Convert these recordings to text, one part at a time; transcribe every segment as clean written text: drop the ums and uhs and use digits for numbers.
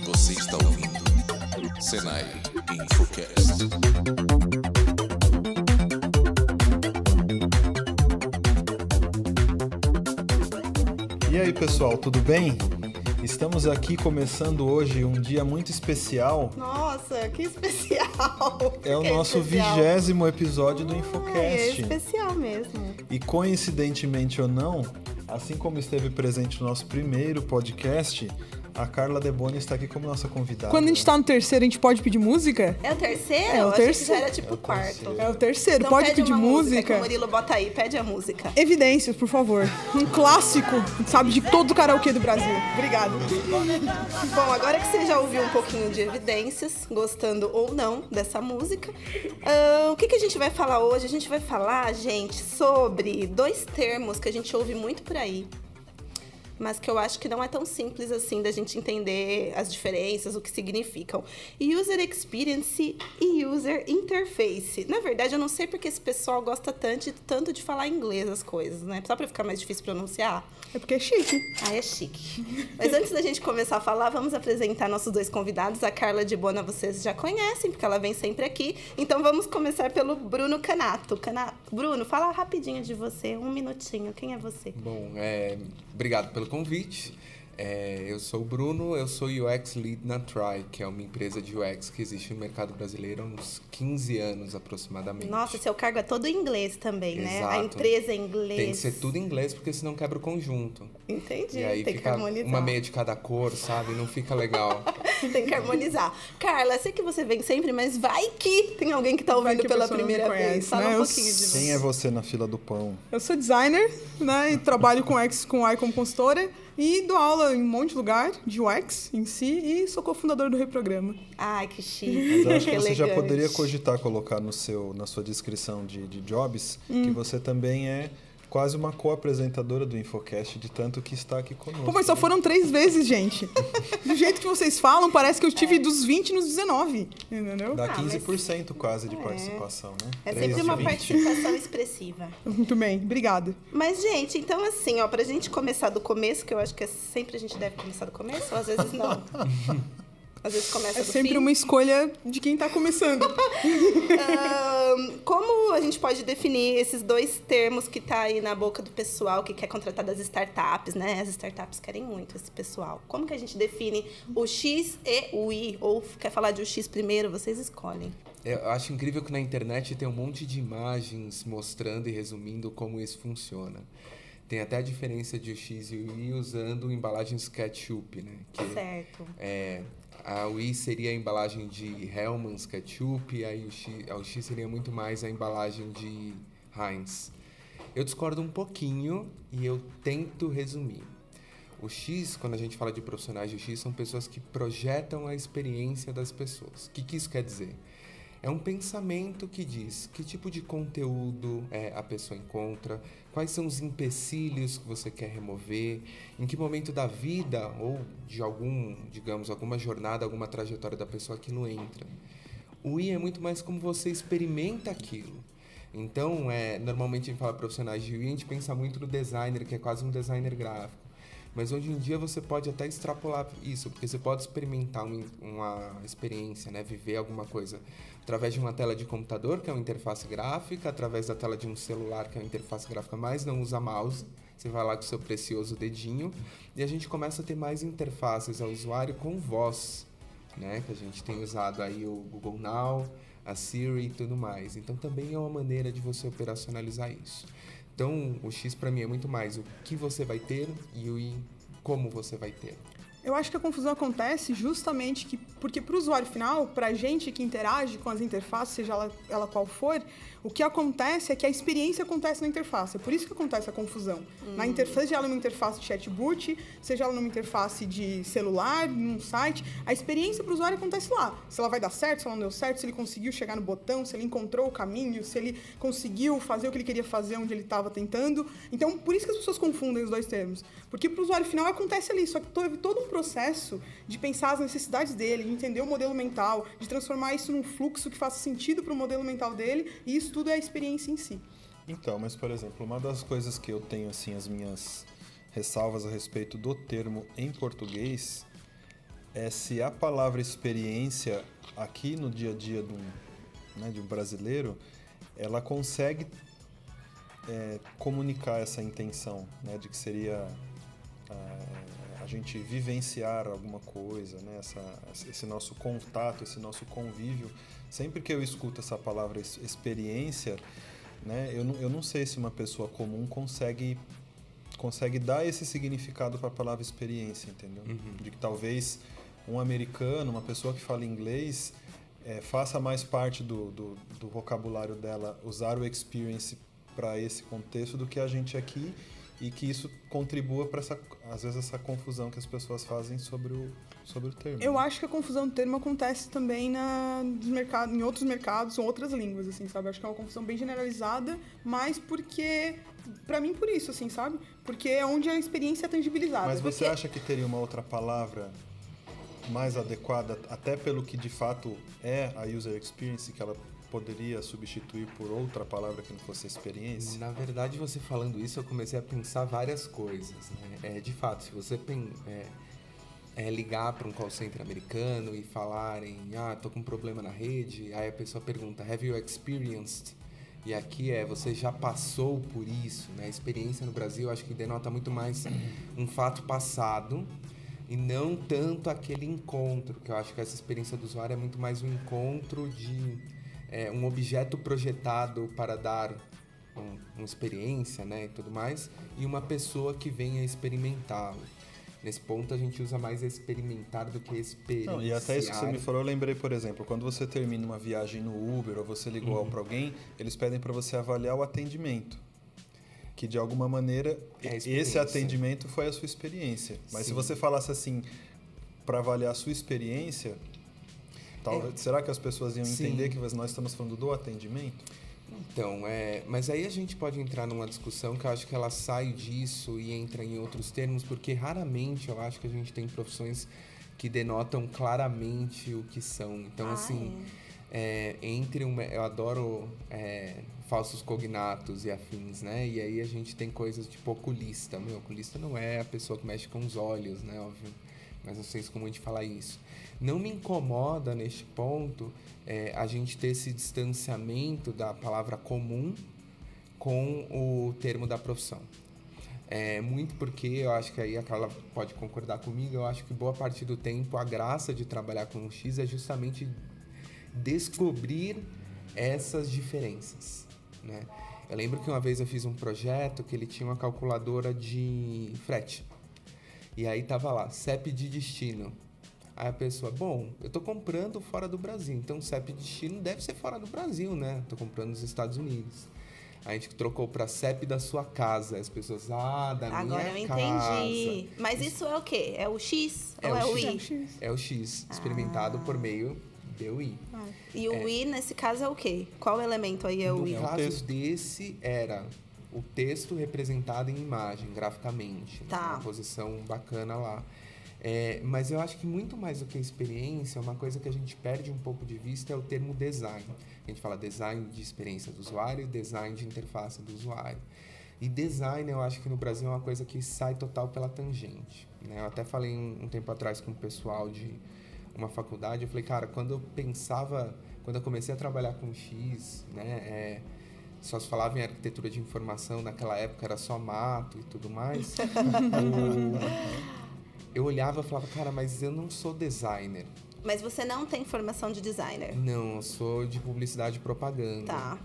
Você está ouvindo Senai Infocast. E aí, pessoal, tudo bem? Estamos aqui começando hoje um dia muito especial. Nossa, que especial! É o nosso 20º episódio do Infocast. É especial mesmo. E coincidentemente ou não, assim como esteve presente no nosso primeiro podcast, a Carla Deboni está aqui como nossa convidada. Quando a gente tá no terceiro, a gente pode pedir música? É o terceiro? É o Eu achei que terceiro. já era tipo o quarto. É o terceiro, Então pode pede pedir uma música. Que o música? Murilo bota aí, pede a música. Evidências, por favor. Um clássico, sabe, de todo o karaokê do Brasil. Obrigado. Bom, agora que você já ouviu um pouquinho de Evidências, gostando ou não dessa música, o que a gente vai falar hoje? A gente vai falar, gente, sobre dois termos que a gente ouve muito por aí, mas que eu acho que não é tão simples assim da gente entender as diferenças, o que significam. User Experience e User Interface. Na verdade, eu não sei porque esse pessoal gosta tanto de falar em inglês as coisas, né? Só para ficar mais difícil pronunciar. É porque é chique. Ah, é chique. Mas antes da gente começar a falar, vamos apresentar nossos dois convidados. A Carla Deboni, vocês já conhecem, porque ela vem sempre aqui. Então, vamos começar pelo Bruno Canato. Bruno, fala rapidinho de você, um minutinho. Quem é você? Bom, obrigado pelo convite. Eu sou o Bruno, eu sou UX Lead na Try, que é uma empresa de UX que existe no mercado brasileiro há uns 15 anos aproximadamente. Nossa, seu cargo é todo em inglês também, né? Exato. A empresa é em inglês. Tem que ser tudo em inglês, porque senão quebra o conjunto. Entendi, E aí tem que fica harmonizar. uma meia de cada cor, sabe? Não fica legal. Tem que harmonizar. Carla, sei que você vem sempre, mas vai que tem alguém que tá Vai ouvindo que a pela pessoa não me primeira conhece, vez. Fala né? um pouquinho de você. Quem é você na fila do pão? Eu sou designer, né, e trabalho com UX com AI como consultora e dou aula em um monte de lugar de UX em si e sou cofundador do Reprograma. Ai, que chique. Mas eu acho que você já elegante. poderia cogitar colocar na sua descrição de jobs que você também é quase uma co-apresentadora do Infocast, de tanto que está aqui conosco. Pô, mas só foram 3 vezes, gente. Do jeito que vocês falam, parece que eu tive dos 20 nos 19, entendeu? Dá Ah, 15% quase de participação, né? É 3 sempre de uma 20. participação expressiva. Muito bem, obrigada. Mas, gente, então assim, ó, pra gente começar do começo, que eu acho que sempre a gente deve começar do começo, ou às vezes não. Às vezes começa É do sempre fim. uma escolha de quem tá começando. Como a gente pode definir esses dois termos que tá aí na boca do pessoal que quer contratar das startups, né? As startups querem muito esse pessoal. Como que a gente define o X e o Y? Ou quer falar de o X primeiro? Vocês escolhem. Eu acho incrível que na internet tem um monte de imagens mostrando e resumindo como isso funciona. Tem até a diferença de o X e o Y usando embalagens ketchup, né? Que Certo. A Y seria a embalagem de Hellmann's ketchup, aí o X seria muito mais a embalagem de Heinz. Eu discordo um pouquinho e eu tento resumir. O X, quando a gente fala de profissionais de X, são pessoas que projetam a experiência das pessoas. O que isso quer dizer? É um pensamento que diz que tipo de conteúdo a pessoa encontra, quais são os empecilhos que você quer remover, em que momento da vida ou de alguma jornada, alguma trajetória da pessoa aquilo entra. O I é muito mais como você experimenta aquilo. Então, normalmente a gente fala profissionais de UI, a gente pensa muito no designer, que é quase um designer gráfico. Mas hoje em dia você pode até extrapolar isso, porque você pode experimentar uma experiência, né? Viver alguma coisa através de uma tela de computador, que é uma interface gráfica, através da tela de um celular, que é uma interface gráfica, mas não usa mouse. Você vai lá com o seu precioso dedinho e a gente começa a ter mais interfaces ao usuário com voz, né? Que a gente tem usado aí o Google Now, a Siri e tudo mais. Então também é uma maneira de você operacionalizar isso. Então, o X para mim é muito mais o que você vai ter e o Y como você vai ter. Eu acho que a confusão acontece justamente porque para o usuário final, para a gente que interage com as interfaces, seja ela qual for, o que acontece é que a experiência acontece na interface. É por isso que acontece a confusão. Na interface, seja ela numa interface de chatbot, seja ela numa interface de celular, num site, a experiência para o usuário acontece lá. Se ela vai dar certo, se ela não deu certo, se ele conseguiu chegar no botão, se ele encontrou o caminho, se ele conseguiu fazer o que ele queria fazer onde ele estava tentando. Então, por isso que as pessoas confundem os dois termos. Porque para o usuário final acontece ali, só que teve todo um processo de pensar as necessidades dele, de entender o modelo mental, de transformar isso num fluxo que faça sentido para o modelo mental dele, e isso tudo é a experiência em si. Então, mas por exemplo, uma das coisas que eu tenho assim as minhas ressalvas a respeito do termo em português é se a palavra experiência aqui no dia a dia de um brasileiro, ela consegue comunicar essa intenção, né, de que seria a gente vivenciar alguma coisa, né, esse nosso contato, esse nosso convívio. Sempre que eu escuto essa palavra experiência, né, eu não sei se uma pessoa comum consegue dar esse significado para a palavra experiência, entendeu? De que talvez um americano, uma pessoa que fala inglês, faça mais parte do vocabulário dela usar o experience para esse contexto do que a gente aqui, e que isso contribua para às vezes essa confusão que as pessoas fazem sobre o termo. Eu acho que a confusão do termo acontece também em outros mercados, ou outras línguas, assim, sabe? Acho que é uma confusão bem generalizada, mas porque, pra mim, por isso, assim, sabe? Porque é onde a experiência é tangibilizada. Mas você acha que teria uma outra palavra mais adequada, até pelo que de fato é a user experience, que ela poderia substituir por outra palavra que não fosse experiência? Na verdade, você falando isso, eu comecei a pensar várias coisas, né? De fato, se você ligar para um call center americano e falarem, tô com um problema na rede, aí a pessoa pergunta, have you experienced? E aqui você já passou por isso, né? A experiência no Brasil, acho que denota muito mais um fato passado e não tanto aquele encontro, que eu acho que essa experiência do usuário é muito mais um encontro de um objeto projetado para dar uma experiência, né, e tudo mais, e uma pessoa que venha experimentá-lo. Nesse ponto, a gente usa mais experimentar do que experienciar. Não, e até isso que você me falou, eu lembrei, por exemplo, quando você termina uma viagem no Uber ou você ligou para alguém, eles pedem para você avaliar o atendimento. Que, de alguma maneira, esse atendimento foi a sua experiência. Mas Sim. se você falasse assim, para avaliar a sua experiência, será que as pessoas iam entender que nós estamos falando do atendimento? Então, mas aí a gente pode entrar numa discussão que eu acho que ela sai disso e entra em outros termos, porque raramente eu acho que a gente tem profissões que denotam claramente o que são. Então, eu adoro falsos cognatos e afins, né? E aí a gente tem coisas tipo oculista. Oculista não é a pessoa que mexe com os olhos, né? Óbvio. Mas não sei se como a gente fala isso. Não me incomoda neste ponto a gente ter esse distanciamento da palavra comum com o termo da profissão. Muito porque eu acho que aí a Carla pode concordar comigo, eu acho que boa parte do tempo a graça de trabalhar com o X é justamente descobrir essas diferenças, né? Eu lembro que uma vez eu fiz um projeto que ele tinha uma calculadora de frete. E aí tava lá, CEP de destino. Aí a pessoa, eu tô comprando fora do Brasil, então CEP de destino deve ser fora do Brasil, né? Tô comprando nos Estados Unidos. A gente trocou pra CEP da sua casa. As pessoas, da Agora minha eu casa. entendi. Mas isso é o quê? É o X ou é o Y? É o X, experimentado por meio do I. E o I, nesse caso, é o quê? Qual elemento aí é o I? No caso desse, era o texto representado em imagem, graficamente. Tá. Uma posição bacana lá. Mas eu acho que muito mais do que experiência, uma coisa que a gente perde um pouco de vista é o termo design. A gente fala design de experiência do usuário e design de interface do usuário. E design, eu acho que no Brasil é uma coisa que sai total pela tangente, né? Eu até falei um tempo atrás com o pessoal de uma faculdade, eu falei, cara, quando eu comecei a trabalhar com X, né, só se falava em arquitetura de informação, naquela época era só mato e tudo mais, eu olhava e falava, cara, mas eu não sou designer. Mas você não tem formação de designer? Não, eu sou de publicidade e propaganda. Tá.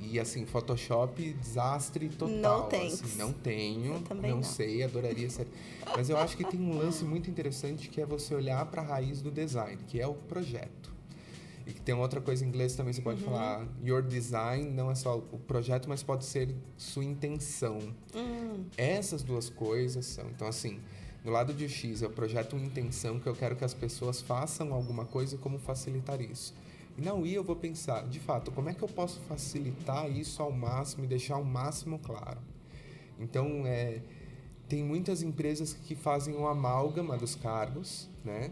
E assim, Photoshop, desastre total. Não tem. Assim, não tenho, Eu também não. sei, adoraria ser. Mas eu acho que tem um lance muito interessante que é você olhar para a raiz do design, que é o projeto. E que tem outra coisa em inglês também, você pode falar, your design não é só o projeto, mas pode ser sua intenção. Essas duas coisas são. Então, assim, no lado de X, eu projeto uma intenção que eu quero que as pessoas façam alguma coisa e como facilitar isso. E na UI eu vou pensar, de fato, como é que eu posso facilitar isso ao máximo e deixar ao máximo claro? Então, tem muitas empresas que fazem uma amálgama dos cargos, né?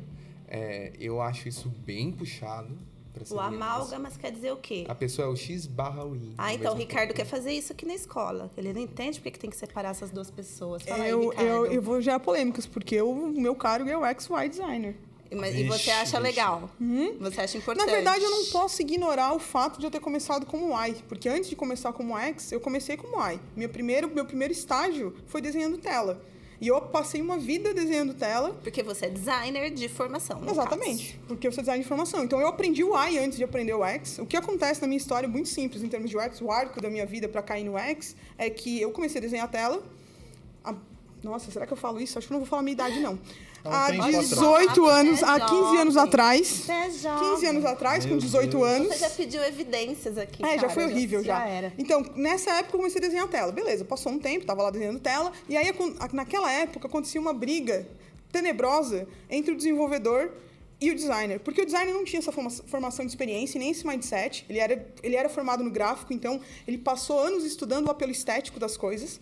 Eu acho isso bem puxado, para ser O lindas. amálgamas quer dizer o quê? A pessoa é o X barra o Y. Ah, ao então o mesmo Ricardo tempo. quer fazer isso aqui na escola. Ele não entende por que tem que separar essas duas pessoas. Fala aí, Eu Ricardo. vou gerar polêmicas, porque o meu cargo é o XY designer. E você acha legal? Você acha importante? Na verdade, eu não posso ignorar o fato de eu ter começado como Y, porque antes de começar como X, eu comecei como Y. Meu primeiro estágio foi desenhando tela. E eu passei uma vida desenhando tela. Porque você é designer de formação, no Exatamente, porque eu sou designer de informação. Então, eu aprendi o Y antes de aprender o X. O que acontece na minha história, muito simples, em termos de UX, o arco da minha vida para cair no X, é que eu comecei a desenhar tela. Nossa, será que eu falo isso? Acho que eu não vou falar a minha idade, não. Há tempo atrás. 18 anos, há É 15 anos jovem. atrás. Você é jovem. 15 anos atrás, com Meu 18 Deus. anos. Você já pediu evidências aqui, É, já cara, foi horrível, já. era. Então, nessa época, eu comecei a desenhar tela. Beleza, passou um tempo, tava lá desenhando tela. E aí, naquela época, acontecia uma briga tenebrosa entre o desenvolvedor e o designer. Porque o designer não tinha essa formação de experiência, nem esse mindset. Ele era formado no gráfico, então ele passou anos estudando o apelo estético das coisas.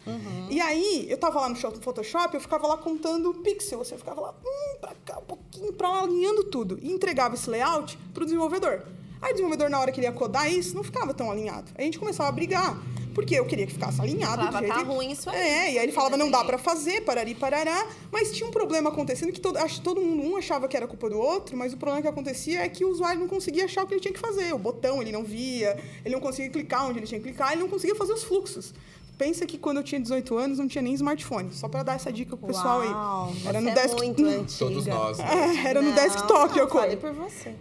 E aí, eu tava lá no Photoshop, eu ficava lá contando pixel. Você ficava lá, pra cá, um pouquinho, pra lá, alinhando tudo. E entregava esse layout pro desenvolvedor. Aí o desenvolvedor, na hora que ele ia codar isso, não ficava tão alinhado. Aí a gente começava a brigar, porque eu queria que ficasse alinhado. Falava, do jeito tá ruim isso aí. E aí ele falava, não dá pra fazer, parari, parará. Mas tinha um problema acontecendo que todo mundo, achava que era culpa do outro, mas o problema que acontecia é que o usuário não conseguia achar o que ele tinha que fazer. O botão ele não via, ele não conseguia clicar onde ele tinha que clicar, ele não conseguia fazer os fluxos. Pensa que quando eu tinha 18 anos não tinha nem smartphone. Só pra dar essa dica pro pessoal Uau, aí. Era você no é desktop. muito antiga. Todos nós, né? Era no Não, desktop não, a coisa. falei por você.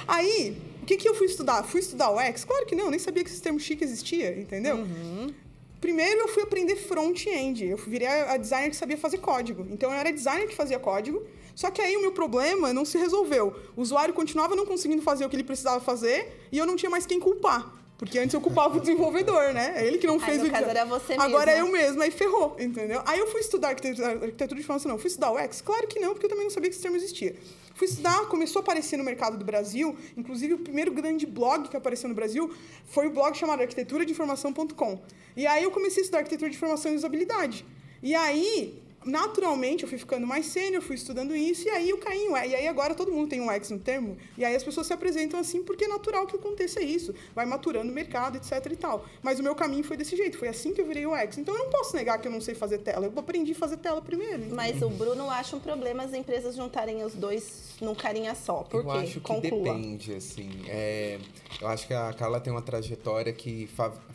Aí, o que eu fui estudar? Fui estudar o X? Claro que não, nem sabia que esse termo chique existia, entendeu? Primeiro eu fui aprender front-end. Eu virei a designer que sabia fazer código. Então eu era designer que fazia código. Só que aí o meu problema não se resolveu. O usuário continuava não conseguindo fazer o que ele precisava fazer e eu não tinha mais quem culpar. Porque antes eu culpava o desenvolvedor, né? É ele que não fez no o caso design. era você Agora é mesma. eu mesma, aí ferrou, entendeu? Aí eu fui estudar arquitetura de informação, não. Fui estudar o X? Claro que não, porque eu também não sabia que esse termo existia. Fui estudar, começou a aparecer no mercado do Brasil, inclusive o primeiro grande blog que apareceu no Brasil foi o blog chamado arquiteturadeinformação.com. E aí eu comecei a estudar arquitetura de informação e usabilidade. E aí, naturalmente, eu fui ficando mais sênior, fui estudando isso, e aí eu caí em UX. E aí agora todo mundo tem um X no termo, e aí as pessoas se apresentam assim porque é natural que aconteça isso. Vai maturando o mercado, etc e tal. Mas o meu caminho foi desse jeito, foi assim que eu virei UX. Então eu não posso negar que eu não sei fazer tela, eu aprendi a fazer tela primeiro. Mas o Bruno acha um problema as empresas juntarem os dois num carinha só. Por quê? Eu acho que Conclua. depende, assim. Eu acho que a Carla tem uma trajetória que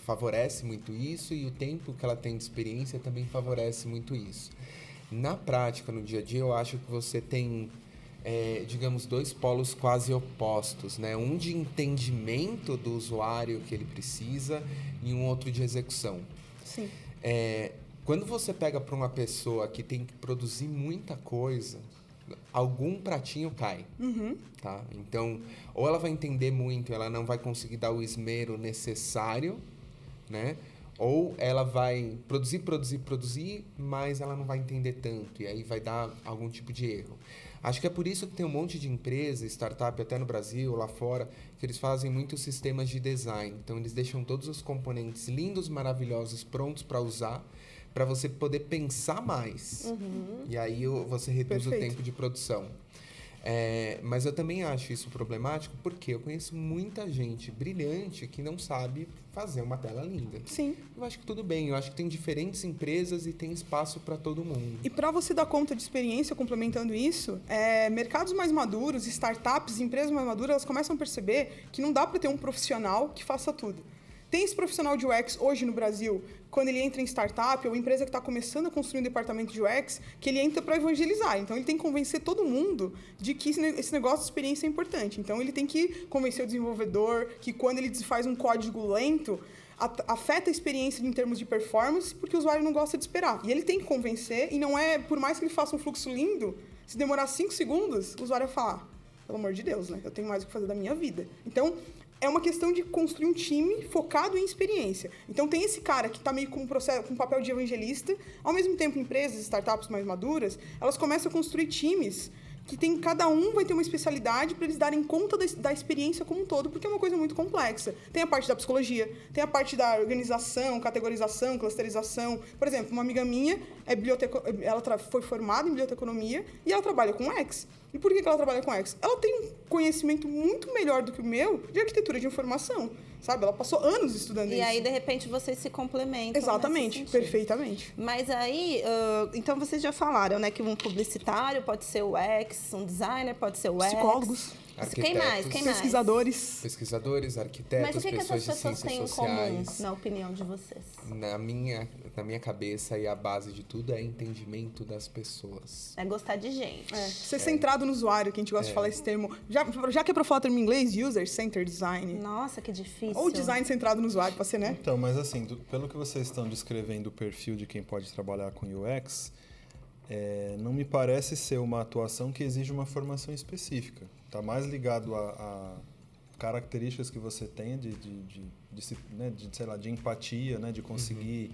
favorece muito isso e o tempo que ela tem de experiência também favorece muito isso. Na prática, no dia a dia, eu acho que você tem, digamos, dois polos quase opostos, né? Um de entendimento do usuário que ele precisa e um outro de execução. Sim. Quando você pega para uma pessoa que tem que produzir muita coisa, algum pratinho cai, tá? Então, ou ela vai entender muito, ela não vai conseguir dar o esmero necessário, né? Ou ela vai produzir, mas ela não vai entender tanto, e aí vai dar algum tipo de erro. Acho que é por isso que tem um monte de empresa, startup, até no Brasil, lá fora, que eles fazem muitos sistemas de design. Então, eles deixam todos os componentes lindos, maravilhosos, prontos para usar, para você poder pensar mais. E aí você reduz Perfeito. o tempo de produção. Mas eu também acho isso problemático porque eu conheço muita gente brilhante que não sabe fazer uma tela linda. Sim. Eu acho que tudo bem, eu acho que tem diferentes empresas e tem espaço para todo mundo. E para você dar conta de experiência, complementando isso, mercados mais maduros, startups, empresas mais maduras, elas começam a perceber que não dá para ter um profissional que faça tudo. Tem esse profissional de UX hoje no Brasil, quando ele entra em startup ou empresa que está começando a construir um departamento de UX, que ele entra para evangelizar. Então, ele tem que convencer todo mundo de que esse negócio de experiência é importante. Então, ele tem que convencer o desenvolvedor que quando ele faz um código lento, afeta a experiência em termos de performance, porque o usuário não gosta de esperar. E ele tem que convencer, e não é, por mais que ele faça um fluxo lindo, se demorar 5 segundos, o usuário vai falar, pelo amor de Deus, né? Eu tenho mais o que fazer da minha vida. Então, é uma questão de construir um time focado em experiência. Então, tem esse cara que está meio com um papel de evangelista. Ao mesmo tempo, empresas, startups mais maduras, elas começam a construir times cada um vai ter uma especialidade para eles darem conta da experiência como um todo, porque é uma coisa muito complexa. Tem a parte da psicologia, tem a parte da organização, categorização, clusterização. Por exemplo, uma amiga minha ela foi formada em biblioteconomia e ela trabalha com UX. E por que ela trabalha com UX? Ela tem um conhecimento muito melhor do que o meu de arquitetura de informação, sabe? Ela passou anos estudando isso. E aí, de repente, vocês se complementam. Exatamente, perfeitamente. Mas aí, então vocês já falaram, né, que um publicitário pode ser o UX, um designer pode ser o UX. Psicólogos. Quem mais? Pesquisadores. Pesquisadores, arquitetos, Mas o que pessoas de essas pessoas têm ciências em comum, sociais. na opinião de vocês? Na minha cabeça, e a base de tudo é entendimento das pessoas. É gostar de gente. Ser centrado no usuário, que a gente gosta de falar esse termo. Já que é pra falar termo em inglês, User-Centered Design. Nossa, que difícil. Ou design centrado no usuário, pode ser, né? Então, mas assim, pelo que vocês estão descrevendo o perfil de quem pode trabalhar com UX, não me parece ser uma atuação que exige uma formação específica. Está mais ligado a características que você tem de empatia, né, de conseguir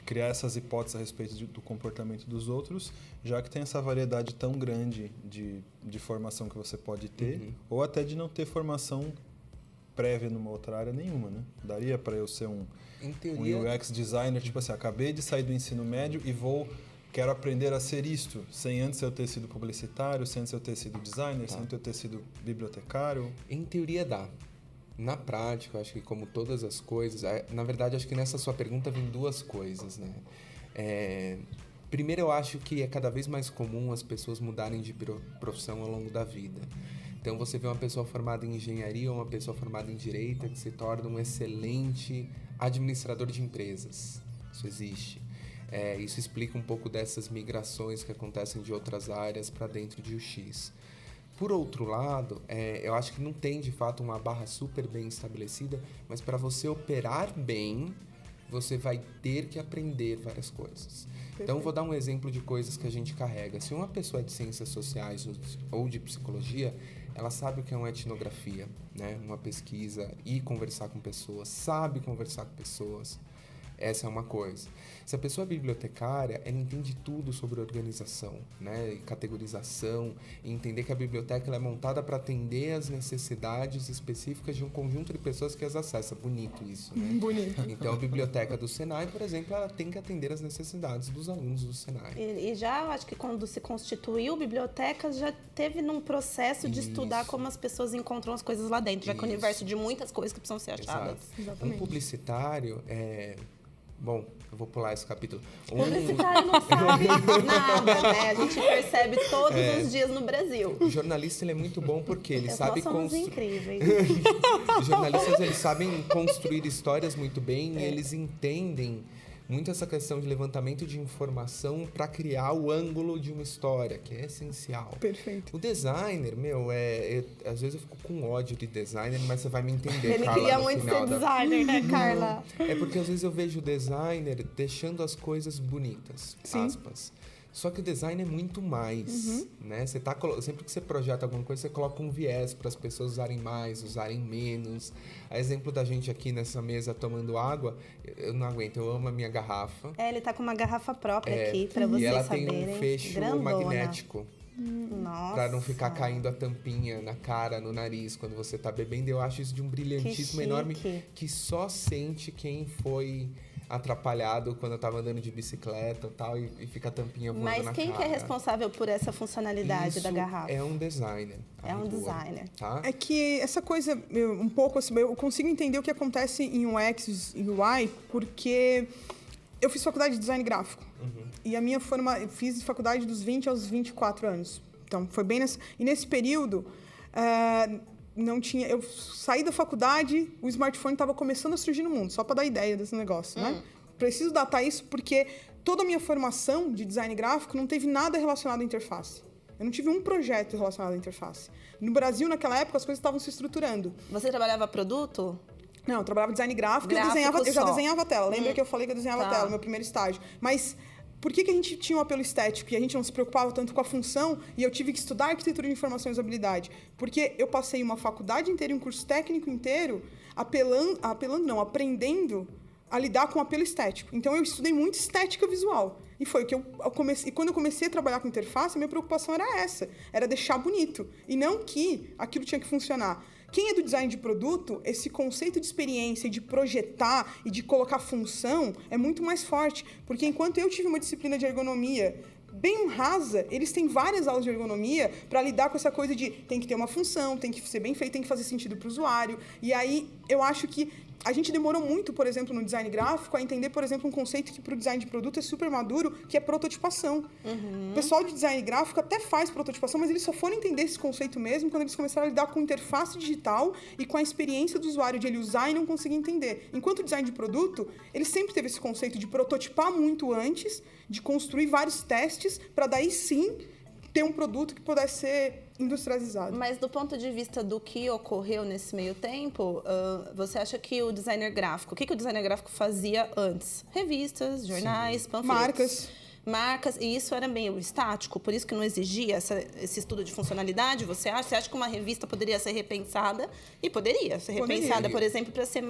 criar essas hipóteses a respeito do comportamento dos outros, já que tem essa variedade tão grande de formação que você pode ter, ou até de não ter formação prévia numa outra área nenhuma, né? Daria para eu ser um UX designer, tipo assim, acabei de sair do ensino médio e quero aprender a ser isto, sem antes eu ter sido publicitário, sem antes eu ter sido designer, sem antes eu ter sido bibliotecário. Em teoria dá. Na prática, eu acho que como todas as coisas... Na verdade, acho que nessa sua pergunta vem duas coisas, né? Primeiro, eu acho que é cada vez mais comum as pessoas mudarem de profissão ao longo da vida. Então, você vê uma pessoa formada em engenharia ou uma pessoa formada em direito que se torna um excelente administrador de empresas. Isso existe. Isso explica um pouco dessas migrações que acontecem de outras áreas para dentro de UX. Por outro lado, eu acho que não tem, de fato, uma barra super bem estabelecida, mas para você operar bem, você vai ter que aprender várias coisas. Perfeito. Então, vou dar um exemplo de coisas que a gente carrega. Se uma pessoa é de ciências sociais ou de psicologia, ela sabe o que é uma etnografia, né? Uma pesquisa e conversar com pessoas, sabe conversar com pessoas. Essa é uma coisa. Se a pessoa é bibliotecária, ela entende tudo sobre organização, né? E categorização, e entender que a biblioteca ela é montada para atender as necessidades específicas de um conjunto de pessoas que as acessam. Bonito isso, né? Bonito. Então, a biblioteca do Senai, por exemplo, ela tem que atender as necessidades dos alunos do Senai. E já, acho que quando se constituiu biblioteca, já teve num processo de estudar como as pessoas encontram as coisas lá dentro, já que é o universo de muitas coisas que precisam ser achadas. Exatamente. Um publicitário Bom, eu vou pular esse capítulo. O publicitário não sabe nada, né? A gente percebe todos os dias no Brasil. O jornalista ele é muito bom porque ele sabe construir. Incríveis. Os jornalistas eles sabem construir histórias muito bem e eles entendem muito essa questão de levantamento de informação para criar o ângulo de uma história, que é essencial. Perfeito. O designer, às vezes eu fico com ódio de designer, mas você vai me entender, Ele Carla, queria muito ser designer, né, Carla? É porque às vezes eu vejo o designer deixando as coisas bonitas, aspas. Só que o design é muito mais, né? Sempre que você projeta alguma coisa, você coloca um viés para as pessoas usarem mais, usarem menos. A exemplo da gente aqui nessa mesa tomando água, eu não aguento, eu amo a minha garrafa. Ele tá com uma garrafa própria aqui, para vocês saberem. E ela tem um fecho magnético. Nossa. Pra não ficar caindo a tampinha na cara, no nariz, quando você tá bebendo. Eu acho isso de um brilhantismo enorme que só sente quem foi atrapalhado quando eu tava andando de bicicleta e tal, e fica a tampinha voando na cara. Mas quem que é responsável por essa funcionalidade da garrafa? É um designer. É um designer. Tá? É que essa coisa, um pouco assim, eu consigo entender o que acontece em UX e UI, porque eu fiz faculdade de design gráfico. E a minha eu fiz faculdade dos 20 aos 24 anos. Então, foi bem nessa... E nesse período, não tinha... Eu saí da faculdade, o smartphone estava começando a surgir no mundo, só para dar ideia desse negócio, né? Preciso datar isso porque toda a minha formação de design gráfico não teve nada relacionado à interface. Eu não tive um projeto relacionado à interface. No Brasil, naquela época, as coisas estavam se estruturando. Você trabalhava produto? Não, eu trabalhava design gráfico e eu já desenhava a tela. Lembra que eu falei que eu desenhava a tela, meu primeiro estágio. Mas por que a gente tinha um apelo estético e a gente não se preocupava tanto com a função e eu tive que estudar arquitetura de informação e usabilidade? Porque eu passei uma faculdade inteira, um curso técnico inteiro, aprendendo a lidar com o apelo estético. Então, eu estudei muito estética visual. E foi que eu comecei. E quando eu comecei a trabalhar com interface, a minha preocupação era essa. Era deixar bonito. E não que aquilo tinha que funcionar. Quem é do design de produto, esse conceito de experiência, de projetar e de colocar função é muito mais forte. Porque enquanto eu tive uma disciplina de ergonomia bem rasa, eles têm várias aulas de ergonomia para lidar com essa coisa de tem que ter uma função, tem que ser bem feito, tem que fazer sentido para o usuário. E aí, eu acho que a gente demorou muito, por exemplo, no design gráfico, a entender, por exemplo, um conceito que para o design de produto é super maduro, que é prototipação. O pessoal de design gráfico até faz prototipação, mas eles só foram entender esse conceito mesmo quando eles começaram a lidar com interface digital e com a experiência do usuário de ele usar e não conseguir entender. Enquanto o design de produto, ele sempre teve esse conceito de prototipar muito antes, de construir vários testes, para daí sim ter um produto que pudesse ser industrializado. Mas do ponto de vista do que ocorreu nesse meio tempo, você acha que o designer gráfico, o que o designer gráfico fazia antes? Revistas, jornais, panfletos. Marcas, e isso era meio estático, por isso que não exigia esse estudo de funcionalidade, você acha? Você acha que uma revista poderia ser repensada? E poderia ser repensada, por exemplo, para ser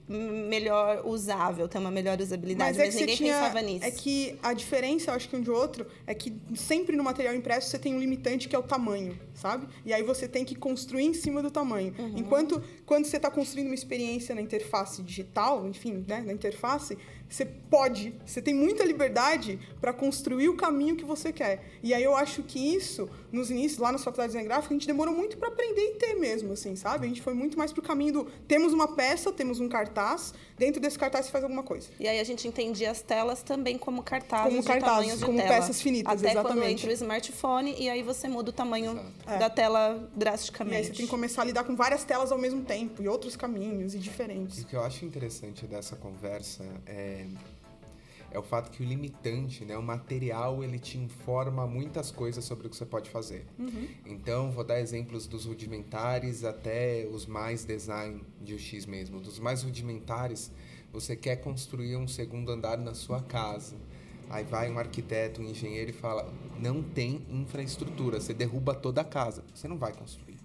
melhor usável, ter uma melhor usabilidade, mas ninguém pensava nisso. É que a diferença, eu acho que um de outro, é que sempre no material impresso você tem um limitante que é o tamanho, sabe? E aí você tem que construir em cima do tamanho. Enquanto, quando você está construindo uma experiência na interface digital, enfim, né, na interface, você tem muita liberdade para construir o caminho que você quer. E aí eu acho que isso, nos inícios, lá na faculdade de design gráfico, a gente demorou muito para aprender e ter mesmo, assim, sabe? A gente foi muito mais pro caminho do, temos uma peça, temos um cartaz, dentro desse cartaz se faz alguma coisa. E aí a gente entendia as telas também como cartazes, tamanhos de como tela. peças finitas, até exatamente. Quando entra o smartphone, e aí você muda o tamanho da tela drasticamente. E aí você tem que começar a lidar com várias telas ao mesmo tempo, e outros caminhos, e diferentes. E o que eu acho interessante dessa conversa é o fato que o limitante, né, o material, ele te informa muitas coisas sobre o que você pode fazer. Então, vou dar exemplos dos rudimentares até os mais design de UX mesmo. Dos mais rudimentares, você quer construir um segundo andar na sua casa. Aí vai um arquiteto, um engenheiro e fala, não tem infraestrutura, você derruba toda a casa, você não vai construir.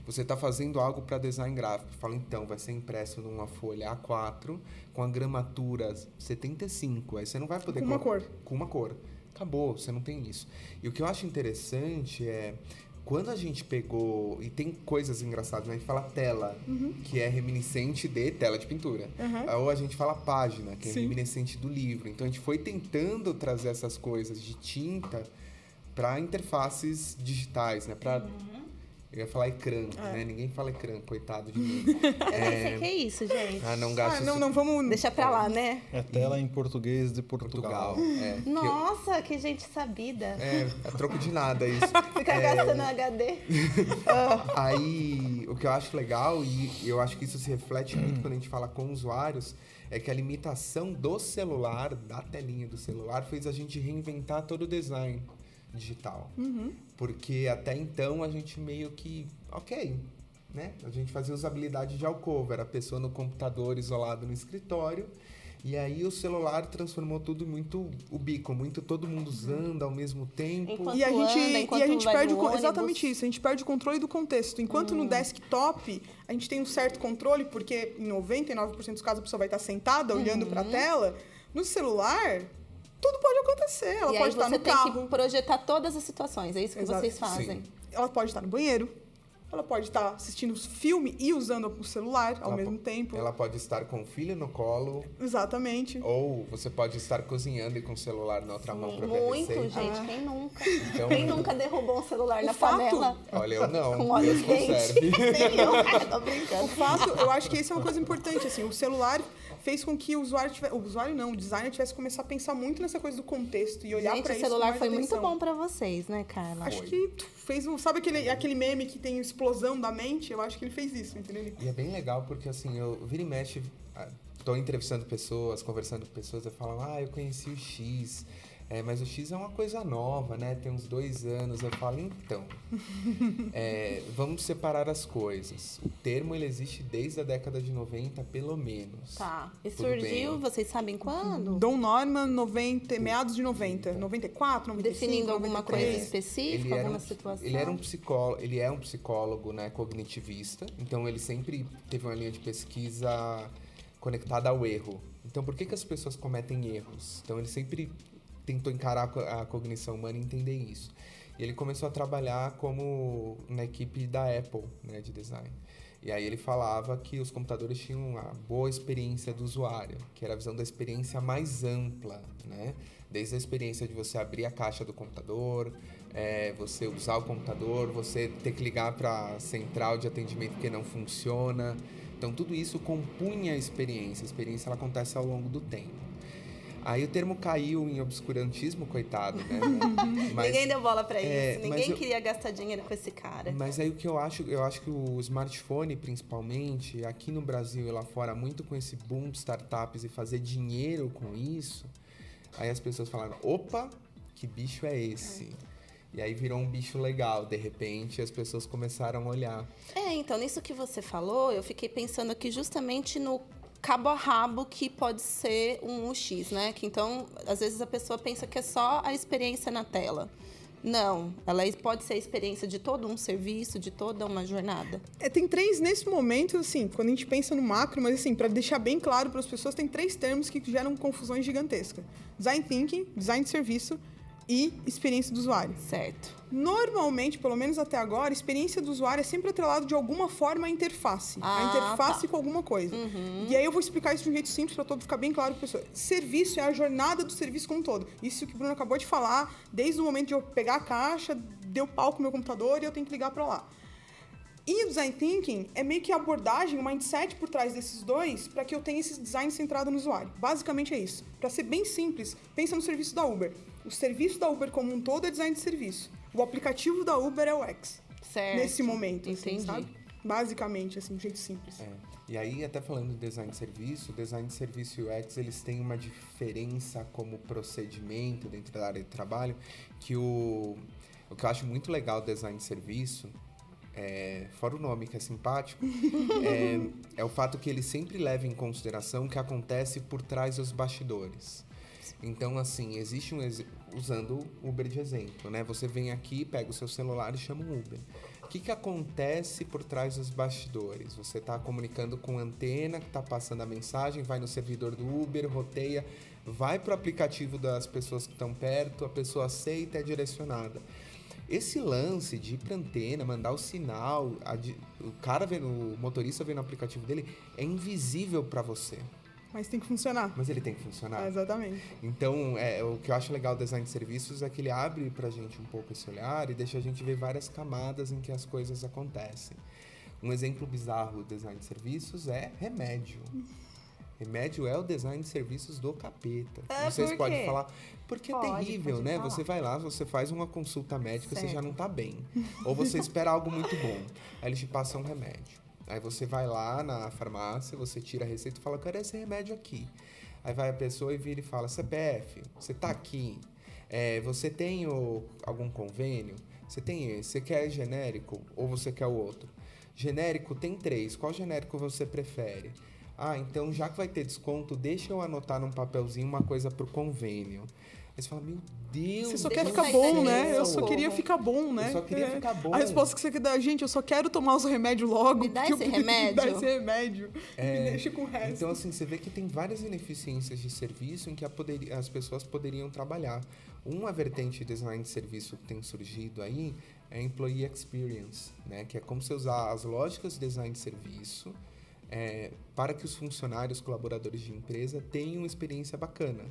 Você está fazendo algo para design gráfico. Fala, então, vai ser impresso numa folha A4 com a gramatura 75. Aí você não vai poder... Com uma cor. Com uma cor. Acabou, você não tem isso. E o que eu acho interessante é... Quando a gente pegou... E tem coisas engraçadas, né? A gente fala tela, que é reminiscente de tela de pintura. Ou a gente fala página, que é reminiscente do livro. Então, a gente foi tentando trazer essas coisas de tinta para interfaces digitais, né? Para... Eu ia falar ecrã, né? Ninguém fala ecrã, coitado de mim. Eu nem sei o que é isso, gente. Não gasto isso. Não vamos... Deixa pra lá, né? É tela em português de Portugal. Nossa, que gente sabida. É troco de nada isso. Fica gastando HD. Aí, o que eu acho legal, e eu acho que isso se reflete muito quando a gente fala com usuários, é que a limitação do celular, da telinha do celular, fez a gente reinventar todo o design digital. Porque até então a gente meio que, né? A gente fazia usabilidade de alcova, era a pessoa no computador isolado no escritório, e aí o celular transformou tudo muito ubico, muito todo mundo usando ao mesmo tempo. Enquanto E a gente vai perde no ônibus. exatamente isso, a gente perde o controle do contexto. Enquanto no desktop a gente tem um certo controle, porque em 99% dos casos a pessoa vai estar sentada olhando para a tela, no celular tudo pode acontecer. Ela pode estar no carro. Você tem que projetar todas as situações, é isso que Exato. vocês fazem. Sim. Ela pode estar no banheiro. Ela pode estar assistindo filme e usando o celular ao mesmo tempo. Ela pode estar com o filho no colo. Exatamente. Ou você pode estar cozinhando e com o celular na outra mão para ver a Muito, receita. gente. Quem nunca? Então, Quem nunca derrubou um celular na fato- panela? Olha, eu não. Com óleo Deus quente. conserve. Nem eu. Tô brincando. O fato, eu acho que isso é uma coisa importante, assim, o celular fez com que o designer tivesse que começar a pensar muito nessa coisa do contexto e olhar Gente, para o isso com celular mais foi atenção. muito bom pra vocês, né, Carla? Acho que fez sabe aquele meme que tem explosão da mente? Eu acho que ele fez isso, entendeu? E é bem legal porque, assim, eu vira e mexe, tô entrevistando pessoas, conversando com pessoas, e falam, eu conheci o X, mas o X é uma coisa nova, né? Tem uns 2 anos. Eu falo, então, vamos separar as coisas. O termo, ele existe desde a década de 90, pelo menos. Tá. E Tudo surgiu, bem. vocês sabem quando? Don Norman, meados de 90, 94, 95, Definindo alguma coisa 93. específica, alguma situação? Ele é um psicólogo, né, cognitivista. Então, ele sempre teve uma linha de pesquisa conectada ao erro, Então, por que as pessoas cometem erros? Então, ele sempre tentou encarar a cognição humana e entender isso. E ele começou a trabalhar como na equipe da Apple, né, de design. E aí ele falava que os computadores tinham uma boa experiência do usuário, que era a visão da experiência mais ampla, né? Desde a experiência de você abrir a caixa do computador, você usar o computador, você ter que ligar para a central de atendimento que não funciona. Então, tudo isso compunha a experiência. A experiência ela acontece ao longo do tempo. Aí o termo caiu em obscurantismo, coitado, né? Mas, ninguém deu bola pra isso. Ninguém eu queria gastar dinheiro com esse cara. Mas aí o que eu acho que o smartphone, principalmente, aqui no Brasil e lá fora, muito com esse boom de startups e fazer dinheiro com isso, aí as pessoas falaram, opa, que bicho é esse? E aí virou um bicho legal, de repente, as pessoas começaram a olhar. Então, nisso que você falou, eu fiquei pensando aqui justamente no cabo a rabo que pode ser um UX, né? Que então, às vezes a pessoa pensa que é só a experiência na tela. Não, ela pode ser a experiência de todo um serviço, de toda uma jornada. Tem 3 nesse momento, assim, quando a gente pensa no macro, mas assim, para deixar bem claro para as pessoas, tem 3 termos que geram confusões gigantescas. Design Thinking, Design de Serviço e Experiência do Usuário. Certo. Normalmente, pelo menos até agora, a experiência do usuário é sempre atrelado de alguma forma à interface. A interface com alguma coisa. E aí eu vou explicar isso de um jeito simples para todo ficar bem claro para a pessoa. Serviço é a jornada do serviço como um todo. Isso que o Bruno acabou de falar, desde o momento de eu pegar a caixa, deu pau com o meu computador e eu tenho que ligar para lá. E o Design Thinking é meio que a abordagem, o mindset por trás desses dois para que eu tenha esse design centrado no usuário. Basicamente é isso. Para ser bem simples, pensa no serviço da Uber. O serviço da Uber como um todo é design de serviço. O aplicativo da Uber é o X. Certo. Nesse momento, assim, Entendi. sabe? Basicamente, assim, de um jeito simples. E aí, até falando de design de serviço e UX, eles têm uma diferença como procedimento dentro da área de trabalho, que o que eu acho muito legal do design de serviço, fora o nome que é simpático, é o fato que ele sempre leva em consideração o que acontece por trás dos bastidores. Então, assim, existe usando o Uber de exemplo, né? Você vem aqui, pega o seu celular e chama um Uber. O que acontece por trás dos bastidores? Você está comunicando com a antena que está passando a mensagem, vai no servidor do Uber, roteia, vai para o aplicativo das pessoas que estão perto, a pessoa aceita e é direcionada. Esse lance de ir pra antena, mandar o sinal, o cara vendo, o motorista vendo o aplicativo dele, é invisível para você. Mas tem que funcionar. Mas ele tem que funcionar. Exatamente. Então, o que eu acho legal do design de serviços é que ele abre pra gente um pouco esse olhar e deixa a gente ver várias camadas em que as coisas acontecem. Um exemplo bizarro do design de serviços é remédio. Remédio é o design de serviços do capeta. Vocês podem falar, porque é terrível, né? Falar. Você vai lá, você faz uma consulta médica, você já não tá bem. Ou você espera algo muito bom. Aí eles te passam um remédio. Aí você vai lá na farmácia, você tira a receita e fala, eu quero esse remédio aqui. Aí vai a pessoa e vira e fala, CPF, você tá aqui, você tem algum convênio? Você tem esse, você quer genérico ou você quer o outro? Genérico tem 3, qual genérico você prefere? Então já que vai ter desconto, deixa eu anotar num papelzinho uma coisa pro convênio. Aí você fala, meu Deus... Você só quer ficar bom, né? Eu só queria ficar bom, né? Eu só queria ficar bom. A resposta que você quer dar, gente, eu só quero tomar os remédios logo. Me dá porque esse eu preciso remédio. dar esse remédio. Me deixa com o resto. Então, assim, você vê que tem várias ineficiências de serviço em que as pessoas poderiam trabalhar. Uma vertente de design de serviço que tem surgido aí é a Employee Experience, né? Que é como você usar as lógicas de design de serviço para que os funcionários, colaboradores de empresa tenham uma experiência bacana.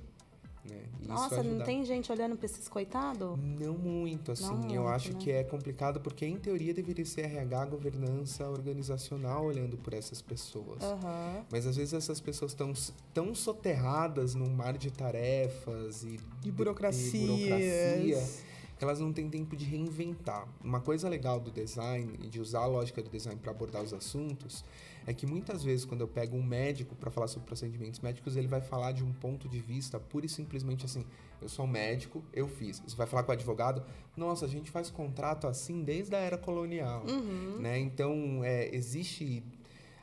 Né? E Nossa, não tem gente olhando pra esses coitados? Não muito, assim. Não eu muito, acho né? que é complicado porque, em teoria, deveria ser RH, governança organizacional olhando por essas pessoas. Mas, às vezes, essas pessoas estão tão soterradas num mar de tarefas e De burocracia. Que elas não têm tempo de reinventar. Uma coisa legal do design e de usar a lógica do design para abordar os assuntos é que muitas vezes quando eu pego um médico para falar sobre procedimentos médicos, ele vai falar de um ponto de vista pura e simplesmente assim, eu sou um médico, eu fiz. Você vai falar com o advogado, nossa, a gente faz contrato assim desde a era colonial. Né? Então, existe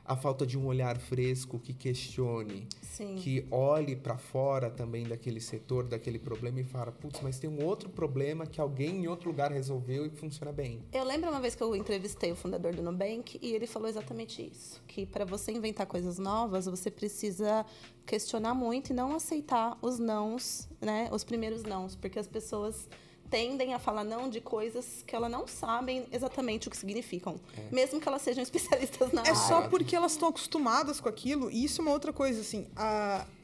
a falta de um olhar fresco que questione, Sim. que olhe para fora também daquele setor, daquele problema e fala, putz, mas tem um outro problema que alguém em outro lugar resolveu e funciona bem. Eu lembro uma vez que eu entrevistei o fundador do Nubank e ele falou exatamente isso, que para você inventar coisas novas, você precisa questionar muito e não aceitar os nãos, né, os primeiros nãos, porque as pessoas tendem a falar não de coisas que elas não sabem exatamente o que significam, mesmo que elas sejam especialistas na área. É só porque elas estão acostumadas com aquilo, e isso é uma outra coisa, assim,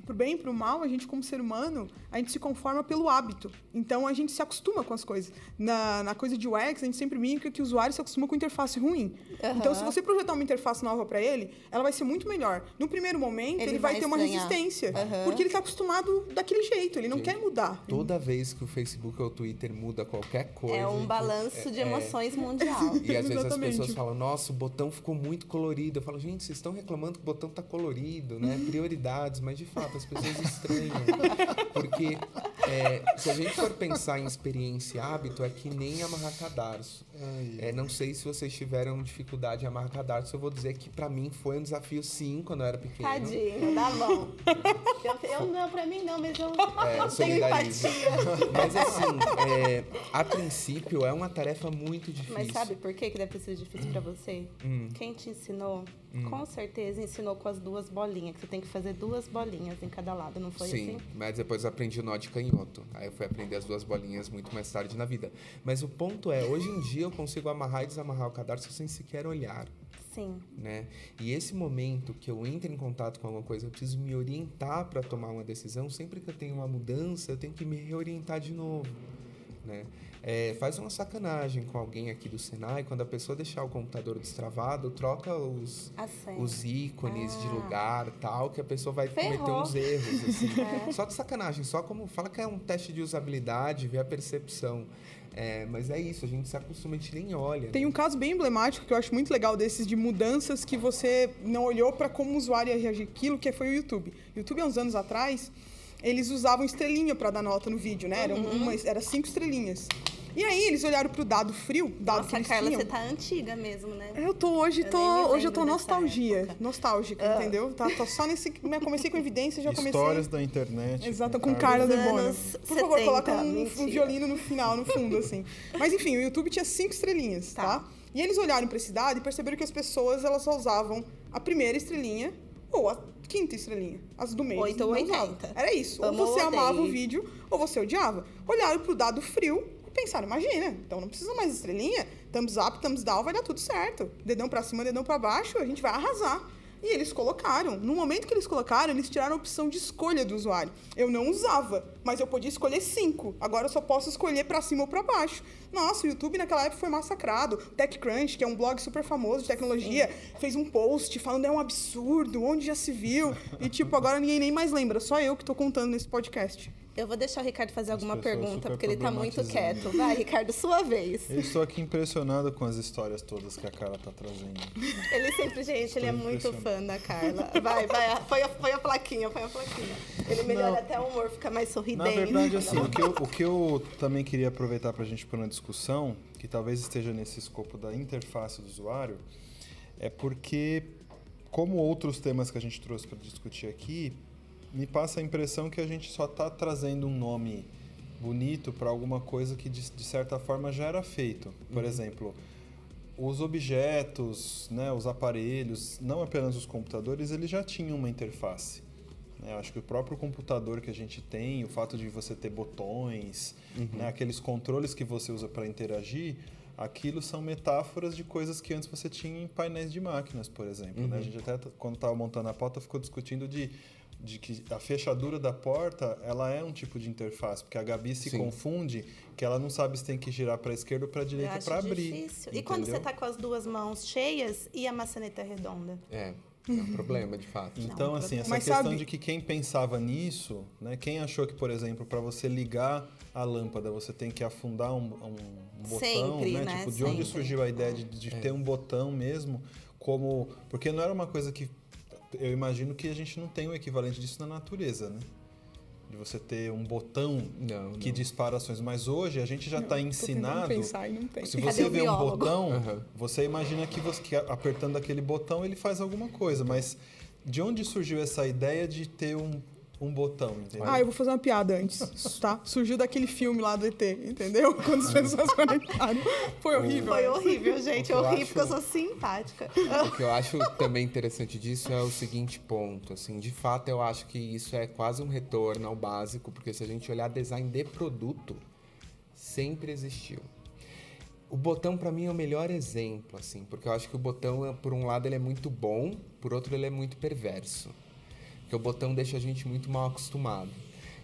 pro bem e pro mal, a gente como ser humano, a gente se conforma pelo hábito. Então, a gente se acostuma com as coisas. Na coisa de UX, a gente sempre brinca que o usuário se acostuma com interface ruim. Então, se você projetar uma interface nova para ele, ela vai ser muito melhor. No primeiro momento, ele vai ter uma estranhar. resistência, porque ele tá acostumado daquele jeito, ele não quer mudar. Toda vez que o Facebook ou o Twitter muda qualquer coisa... É um balanço de emoções mundial. E às vezes as Exatamente. pessoas falam, nossa, o botão ficou muito colorido. Eu falo, gente, vocês estão reclamando que o botão tá colorido, né? Prioridades, mas de fato as pessoas estranham. Porque se a gente for pensar em experiência e hábito, é que nem amarrar cadarço. Não sei se vocês tiveram dificuldade em amarrar cadarço, eu vou dizer que pra mim foi um desafio sim, quando eu era pequeno. Tadinho, tá bom. Eu não, pra mim não, mas eu tenho solidarizo. empatia. Mas assim, a princípio é uma tarefa muito difícil. Mas sabe por que deve ter sido difícil pra você? Quem te ensinou, com certeza ensinou com as duas bolinhas, que você tem que fazer 2 bolinhas em cada lado, não foi Sim, assim? mas depois eu aprendi o nó de canhoto. Aí eu fui aprender as 2 bolinhas muito mais tarde na vida. Mas o ponto é, hoje em dia eu consigo amarrar e desamarrar o cadarço sem sequer olhar. Sim. Né? E esse momento que eu entro em contato com alguma coisa, eu preciso me orientar para tomar uma decisão. Sempre que eu tenho uma mudança, eu tenho que me reorientar de novo. Né? Faz uma sacanagem com alguém aqui do Senai, quando a pessoa deixar o computador destravado, troca os ícones de lugar tal, que a pessoa vai cometer uns erros. Assim. Só de sacanagem, só como fala que é um teste de usabilidade, ver a percepção. Mas é isso, a gente se acostuma, a gente nem olha. Tem um caso bem emblemático que eu acho muito legal desses de mudanças que você não olhou para como o usuário ia reagir aquilo, que foi o YouTube. O YouTube, há uns anos atrás, eles usavam estrelinha para dar nota no vídeo, né? Era 5 estrelinhas. E aí eles olharam pro dado frio, dado que Nossa, eles Carla, tinham. você tá antiga mesmo, né? Hoje eu tô nostalgia. nostálgica, entendeu? Tô só nesse... Comecei com evidência, já comecei... Histórias da internet. Exato, com Carla Debona. anos Por favor, 70, coloca um mentira. violino no final, no fundo, assim. Mas enfim, o YouTube tinha 5 estrelinhas, tá? E eles olharam pra esse dado e perceberam que as pessoas, elas só usavam a primeira estrelinha ou a 5ª estrelinha. As do meio. 8 ou não 80. usavam. Era isso. Amo Ou você ou amava o odeio. vídeo, ou você odiava. Olharam pro dado frio e pensaram, imagina, então não precisa mais estrelinha, thumbs up, thumbs down, vai dar tudo certo. Dedão pra cima, dedão pra baixo, a gente vai arrasar. E eles colocaram. No momento que eles colocaram, eles tiraram a opção de escolha do usuário. Eu não usava, mas eu podia escolher 5. Agora eu só posso escolher pra cima ou pra baixo. Nossa, o YouTube naquela época foi massacrado. O TechCrunch, que é um blog super famoso de tecnologia, fez um post falando é um absurdo, onde já se viu. E tipo, agora ninguém nem mais lembra, só eu que tô contando nesse podcast. Eu vou deixar o Ricardo fazer alguma pessoas pergunta, super porque ele tá muito problematizando. quieto. Vai, Ricardo, sua vez. Eu estou aqui impressionado com as histórias todas que a Carla tá trazendo. Ele sempre, gente, ele é muito fã da Carla. Vai, põe a plaquinha, põe a plaquinha. Ele melhora Não. até o humor, fica mais Na sorridente. verdade, assim, o que eu também queria aproveitar para a gente pôr uma discussão, que talvez esteja nesse escopo da interface do usuário, é porque, como outros temas que a gente trouxe para discutir aqui, me passa a impressão que a gente só está trazendo um nome bonito para alguma coisa que, de certa forma, já era feito. Por exemplo, os objetos, né, os aparelhos, não apenas os computadores, eles já tinham uma interface. Acho que o próprio computador que a gente tem, o fato de você ter botões, né, aqueles controles que você usa para interagir, aquilo são metáforas de coisas que antes você tinha em painéis de máquinas, por exemplo. Né? A gente até, quando estava montando a pauta, ficou discutindo de que a fechadura da porta, ela é um tipo de interface, porque a Gabi se confunde, que ela não sabe se tem que girar para a esquerda ou para a direita para abrir. Difícil. E quando você tá com as 2 mãos cheias e a maçaneta redonda? É um problema, de fato. Então, assim, essa Mas questão sabe- de que quem pensava nisso, né, quem achou que, por exemplo, para você ligar a lâmpada, você tem que afundar um botão, Sempre, né? né? Tipo, de onde Sempre. surgiu a ideia de ter um botão mesmo, como... Porque não era uma coisa que... Eu imagino que a gente não tem o equivalente disso na natureza, né? de você ter um botão Não, que não. dispara ações. Mas hoje a gente já está Tô tentando ensinado. pensar e não tem. Se Cadê você o vê um biólogo? botão, Aham. você imagina que apertando aquele botão ele faz alguma coisa. Mas de onde surgiu essa ideia de ter um botão, entendeu? Ah, eu vou fazer uma piada antes, tá? Surgiu daquele filme lá do ET, entendeu? Quando as pessoas conectaram. Foi horrível. Foi horrível, gente. O que eu Horrível, acho- porque eu sou simpática. O que eu acho também interessante disso é o seguinte ponto, assim, de fato eu acho que isso é quase um retorno ao básico, porque se a gente olhar design de produto, sempre existiu. O botão para mim é o melhor exemplo, assim, porque eu acho que o botão, por um lado, ele é muito bom, por outro ele é muito perverso. Porque o botão deixa a gente muito mal acostumado.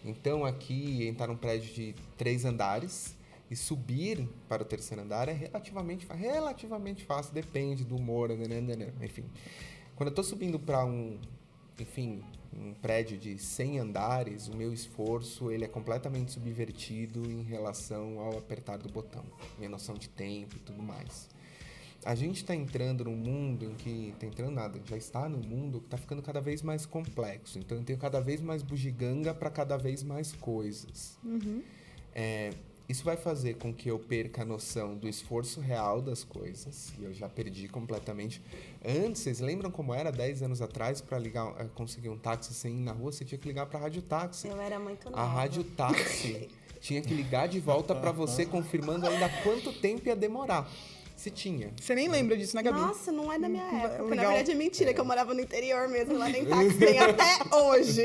Então aqui, entrar num prédio de 3 andares e subir para o 3º andar é relativamente fácil, depende do humor, enfim. Quando eu estou subindo para um prédio de 100 andares, o meu esforço ele é completamente subvertido em relação ao apertar do botão. Minha noção de tempo e tudo mais. A gente está entrando num mundo em que... já está num mundo que está ficando cada vez mais complexo. Então, eu tenho cada vez mais bugiganga para cada vez mais coisas. Isso vai fazer com que eu perca a noção do esforço real das coisas. E eu já perdi completamente. Antes, vocês lembram como era 10 anos atrás para conseguir um táxi sem ir na rua? Você tinha que ligar para a rádio táxi. Eu era muito nova. A rádio táxi tinha que ligar de volta para você, confirmando ainda quanto tempo ia demorar. Se tinha. Você nem lembra disso, né, Gabi? Nossa, não é da minha época. Na Legal. verdade é mentira, que eu morava no interior mesmo, lá nem táxi tem até hoje.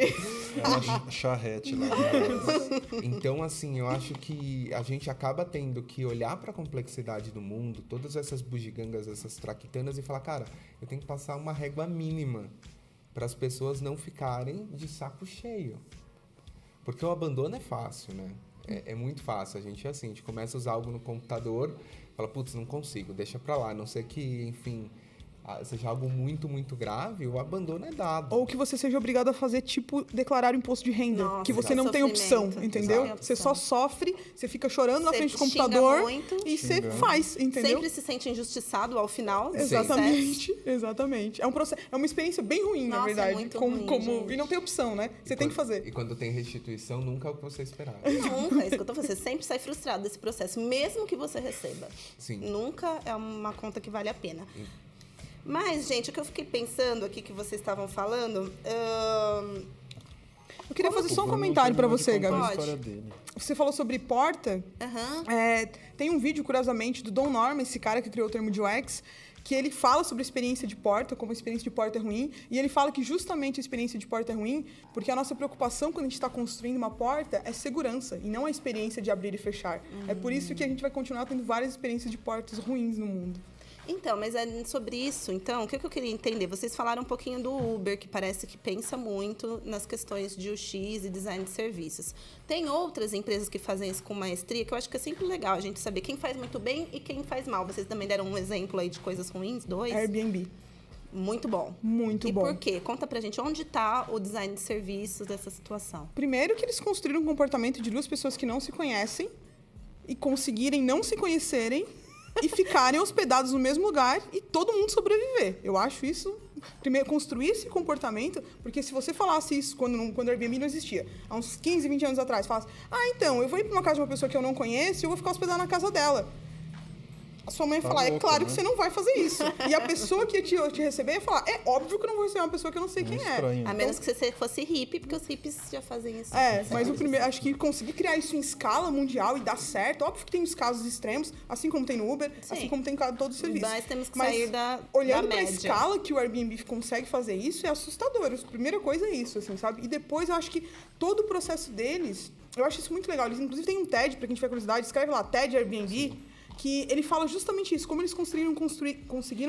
É uma charrete lá. Então, assim, eu acho que a gente acaba tendo que olhar para a complexidade do mundo, todas essas bugigangas, essas traquitanas, e falar, cara, eu tenho que passar uma régua mínima para as pessoas não ficarem de saco cheio. Porque o abandono é fácil, né? É muito fácil. A gente a gente começa a usar algo no computador, fala, putz, não consigo, deixa pra lá. A não ser que, enfim, seja algo muito, muito grave, o abandono é dado. Ou que você seja obrigado a fazer, tipo, declarar o imposto de renda. Nossa, que você não tem opção, sofrimento. entendeu? Exato. Você só sofre, você fica chorando na Você frente do xinga computador muito. e você Xingando. faz, entendeu? Sempre se sente injustiçado ao final. do Exatamente, exatamente. É um processo, é uma experiência bem ruim, na Nossa, é verdade. muito como, ruim, como- gente. e não tem opção, né? Você tem que fazer. E quando tem restituição, nunca é o que você esperava. Nunca, é isso que eu tô falando. Você sempre sai frustrado desse processo, mesmo que você receba. Sim. Nunca é uma conta que vale a pena. Mas, gente, o que eu fiquei pensando aqui que vocês estavam falando... Eu queria fazer só um Vamos comentário pra terminar de você, contar Gabi. a história dele. Você falou sobre porta. Aham. Tem um vídeo, curiosamente, do Don Norman, esse cara que criou o termo de UX, que ele fala sobre a experiência de porta, como a experiência de porta é ruim, e ele fala que justamente a experiência de porta é ruim porque a nossa preocupação quando a gente está construindo uma porta é segurança, e não a experiência de abrir e fechar. É por isso que a gente vai continuar tendo várias experiências de portas ruins no mundo. Então, mas é sobre isso, então, o que eu queria entender? Vocês falaram um pouquinho do Uber, que parece que pensa muito nas questões de UX e design de serviços. Tem outras empresas que fazem isso com maestria, que eu acho que é sempre legal a gente saber quem faz muito bem e quem faz mal. Vocês também deram um exemplo aí de coisas ruins, 2? Airbnb. Muito bom. Muito e bom. por quê? Conta pra gente, onde está o design de serviços dessa situação? Primeiro que eles construíram um comportamento de duas pessoas que não se conhecem e conseguirem não se conhecerem e ficarem hospedados no mesmo lugar e todo mundo sobreviver. Eu acho isso... Primeiro, construir esse comportamento, porque se você falasse isso quando o Airbnb não existia, há uns 15, 20 anos atrás, falasse, então, eu vou ir para uma casa de uma pessoa que eu não conheço e eu vou ficar hospedado na casa dela. A sua mãe ia Tá falar, é louco, claro né? que você não vai fazer isso. E a pessoa que ia te receber ia falar, é óbvio que eu não vou receber uma pessoa que eu não sei quem é. Estranho. A menos que você fosse hippie, porque os hippies já fazem isso. Mas o primeiro, acho que conseguir criar isso em escala mundial e dar certo, óbvio que tem os casos extremos, assim como tem no Uber, Sim. assim como tem em todos os serviços. Mas temos que Mas sair da olhando da pra média. escala que o Airbnb consegue fazer isso, é assustador. A primeira coisa é isso, assim, sabe? E depois eu acho que todo o processo deles, eu acho isso muito legal. Eles, inclusive, têm um TED, pra quem tiver curiosidade, escreve lá, TED Airbnb, que ele fala justamente isso, como eles conseguiram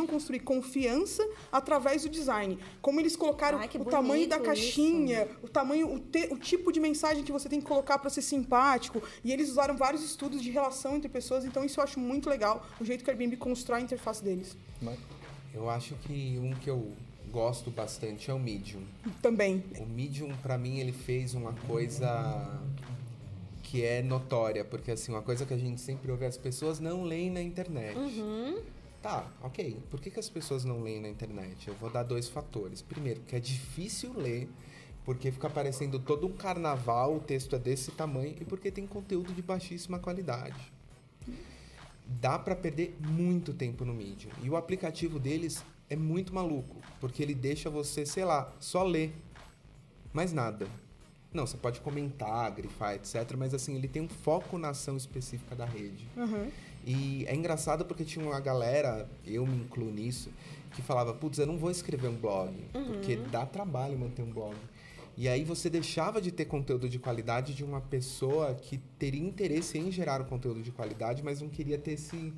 construir confiança através do design. Como eles colocaram Ai, que o tamanho da bonito caixinha, o tamanho, o tipo de mensagem que você tem que colocar para ser simpático. E eles usaram vários estudos de relação entre pessoas, então isso eu acho muito legal, o jeito que o Airbnb constrói a interface deles. Mas- Eu acho que um que eu gosto bastante é o Medium. Também. O Medium, pra mim, ele fez uma coisa que é notória, porque assim, uma coisa que a gente sempre ouve, as pessoas não leem na internet. Tá, ok. Por que as pessoas não leem na internet? Eu vou dar 2 fatores. Primeiro, que é difícil ler, porque fica parecendo todo um carnaval, o texto é desse tamanho, e porque tem conteúdo de baixíssima qualidade. Dá para perder muito tempo no Medium. E o aplicativo deles é muito maluco, porque ele deixa você, sei lá, só ler. Mais nada. Não, você pode comentar, grifar, etc. Mas assim, ele tem um foco na ação específica da rede. E é engraçado porque tinha uma galera, eu me incluo nisso, que falava, putz, eu não vou escrever um blog, porque dá trabalho manter um blog. E aí você deixava de ter conteúdo de qualidade de uma pessoa que teria interesse em gerar um conteúdo de qualidade, mas não queria ter esse...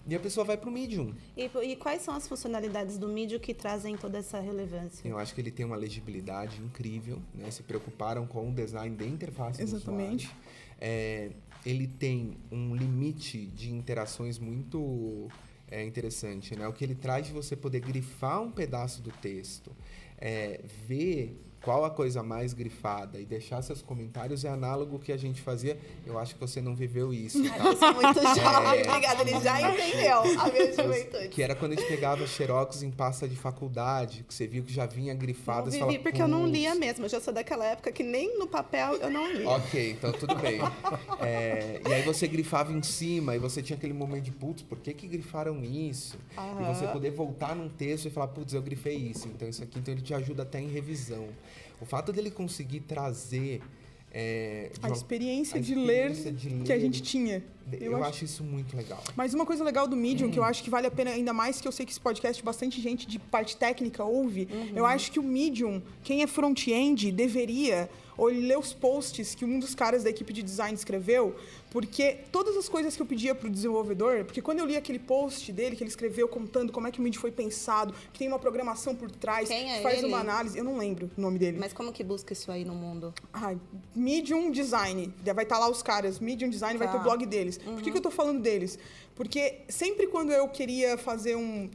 E a pessoa vai pro Medium. E quais são as funcionalidades do Medium que trazem toda essa relevância? Eu acho que ele tem uma legibilidade incrível, né? Se preocuparam com o design da interface Exatamente. do usuário. Ele tem um limite de interações muito interessante, né? O que ele traz de você poder grifar um pedaço do texto, ver qual a coisa mais grifada e deixar seus comentários é análogo ao que a gente fazia. Eu acho que você não viveu isso, tá? Eu sou muito jovem, obrigada, ele já entendeu a minha juventude. Que era quando a gente pegava xerox em pasta de faculdade, que você viu que já vinha grifado. Eu você vivi fala, porque eu não "Putz". lia mesmo, eu já sou daquela época que nem no papel eu não lia. Ok, então tudo bem. E aí você grifava em cima e você tinha aquele momento de, putz, por que grifaram isso? E você poder voltar num texto e falar, putz, eu grifei isso. Então isso aqui, então ele te ajuda até em revisão. O fato dele conseguir trazer... A experiência de ler que a gente tinha. Eu acho isso muito legal. Mas uma coisa legal do Medium, que eu acho que vale a pena, ainda mais que eu sei que esse podcast bastante gente de parte técnica ouve, eu acho que o Medium, quem é front-end, deveria ler os posts que um dos caras da equipe de design escreveu, porque todas as coisas que eu pedia pro desenvolvedor, porque quando eu li aquele post dele, que ele escreveu contando como é que o Medium foi pensado, que tem uma programação por trás, Quem é que faz ele? uma análise, eu não lembro o nome dele. Mas como que busca isso aí no mundo? Medium Design. Vai estar lá os caras. Medium Design vai ter o blog deles. Por que eu tô falando deles? Porque sempre quando eu queria fazer um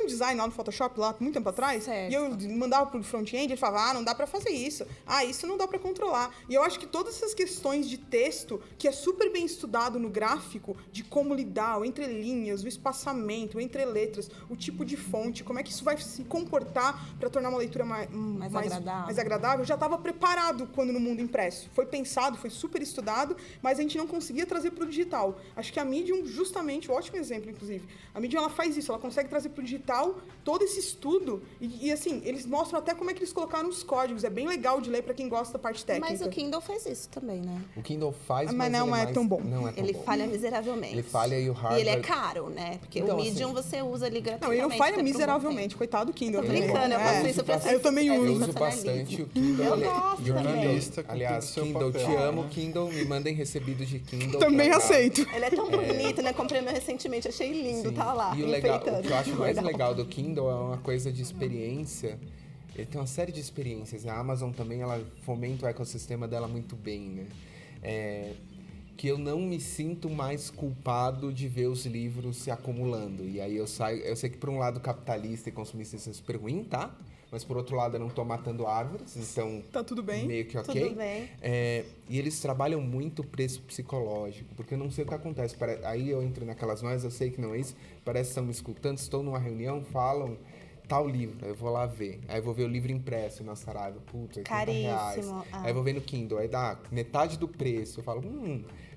design lá no Photoshop, lá muito tempo atrás, Certo. e eu mandava pro front-end, ele falava, não dá pra fazer isso. Isso não dá pra controlar. E eu acho que todas essas questões de texto, que é super bem estudado no gráfico, de como lidar, o entre linhas, o espaçamento, o entre letras, o tipo de fonte, como é que isso vai se comportar para tornar uma leitura mais agradável, já estava preparado quando no mundo impresso. Foi pensado, foi super estudado, mas a gente não conseguia trazer para o digital. Acho que a Medium, justamente, ótimo exemplo, inclusive. A Medium, ela faz isso, ela consegue trazer para o digital todo esse estudo e, assim, eles mostram até como é que eles colocaram os códigos. É bem legal de ler para quem gosta da parte técnica. Mas o Kindle faz isso também, né? O Kindle faz, mas não é tão bom. Não é tão Ele bom. falha miseravelmente. Ele falha e o hardware... E ele é caro, né? Porque Então, o Medium assim, você usa ali gratuitamente. Não, ele não falha até por um bom miseravelmente. tempo. Coitado do Kindle. Eu tô brincando, eu faço isso pra Eu também Eu uso. uso bastante o Kindle. Eu gosto Jornalista, também. Aliás, com todo o seu Kindle, papel, te amo, né? Kindle, me mandem recebidos de Kindle. Também pra- aceito. Ele é tão bonito, né? Comprei meu recentemente, achei lindo, Sim. tá lá, E o que eu acho mais Legal. legal do Kindle é uma coisa de experiência. Ele tem uma série de experiências. A Amazon também, ela fomenta o ecossistema dela muito bem, né? Que eu não me sinto mais culpado de ver os livros se acumulando. E aí eu sei que por um lado capitalista e consumista isso é super ruim, tá? Mas por outro lado eu não tô matando árvores, então Tá tudo bem. meio que ok. Tudo bem. E eles trabalham muito o preço psicológico, porque eu não sei o que acontece. Aí eu entro naquelas noias, eu sei que não é isso. Parece que estão me escutando, estou numa reunião, falam tal livro, aí eu vou lá ver. Aí eu vou ver o livro impresso na Saraiva, putz, R$80. Caríssimo. Aí eu vou ver no Kindle, aí dá metade do preço. Eu falo,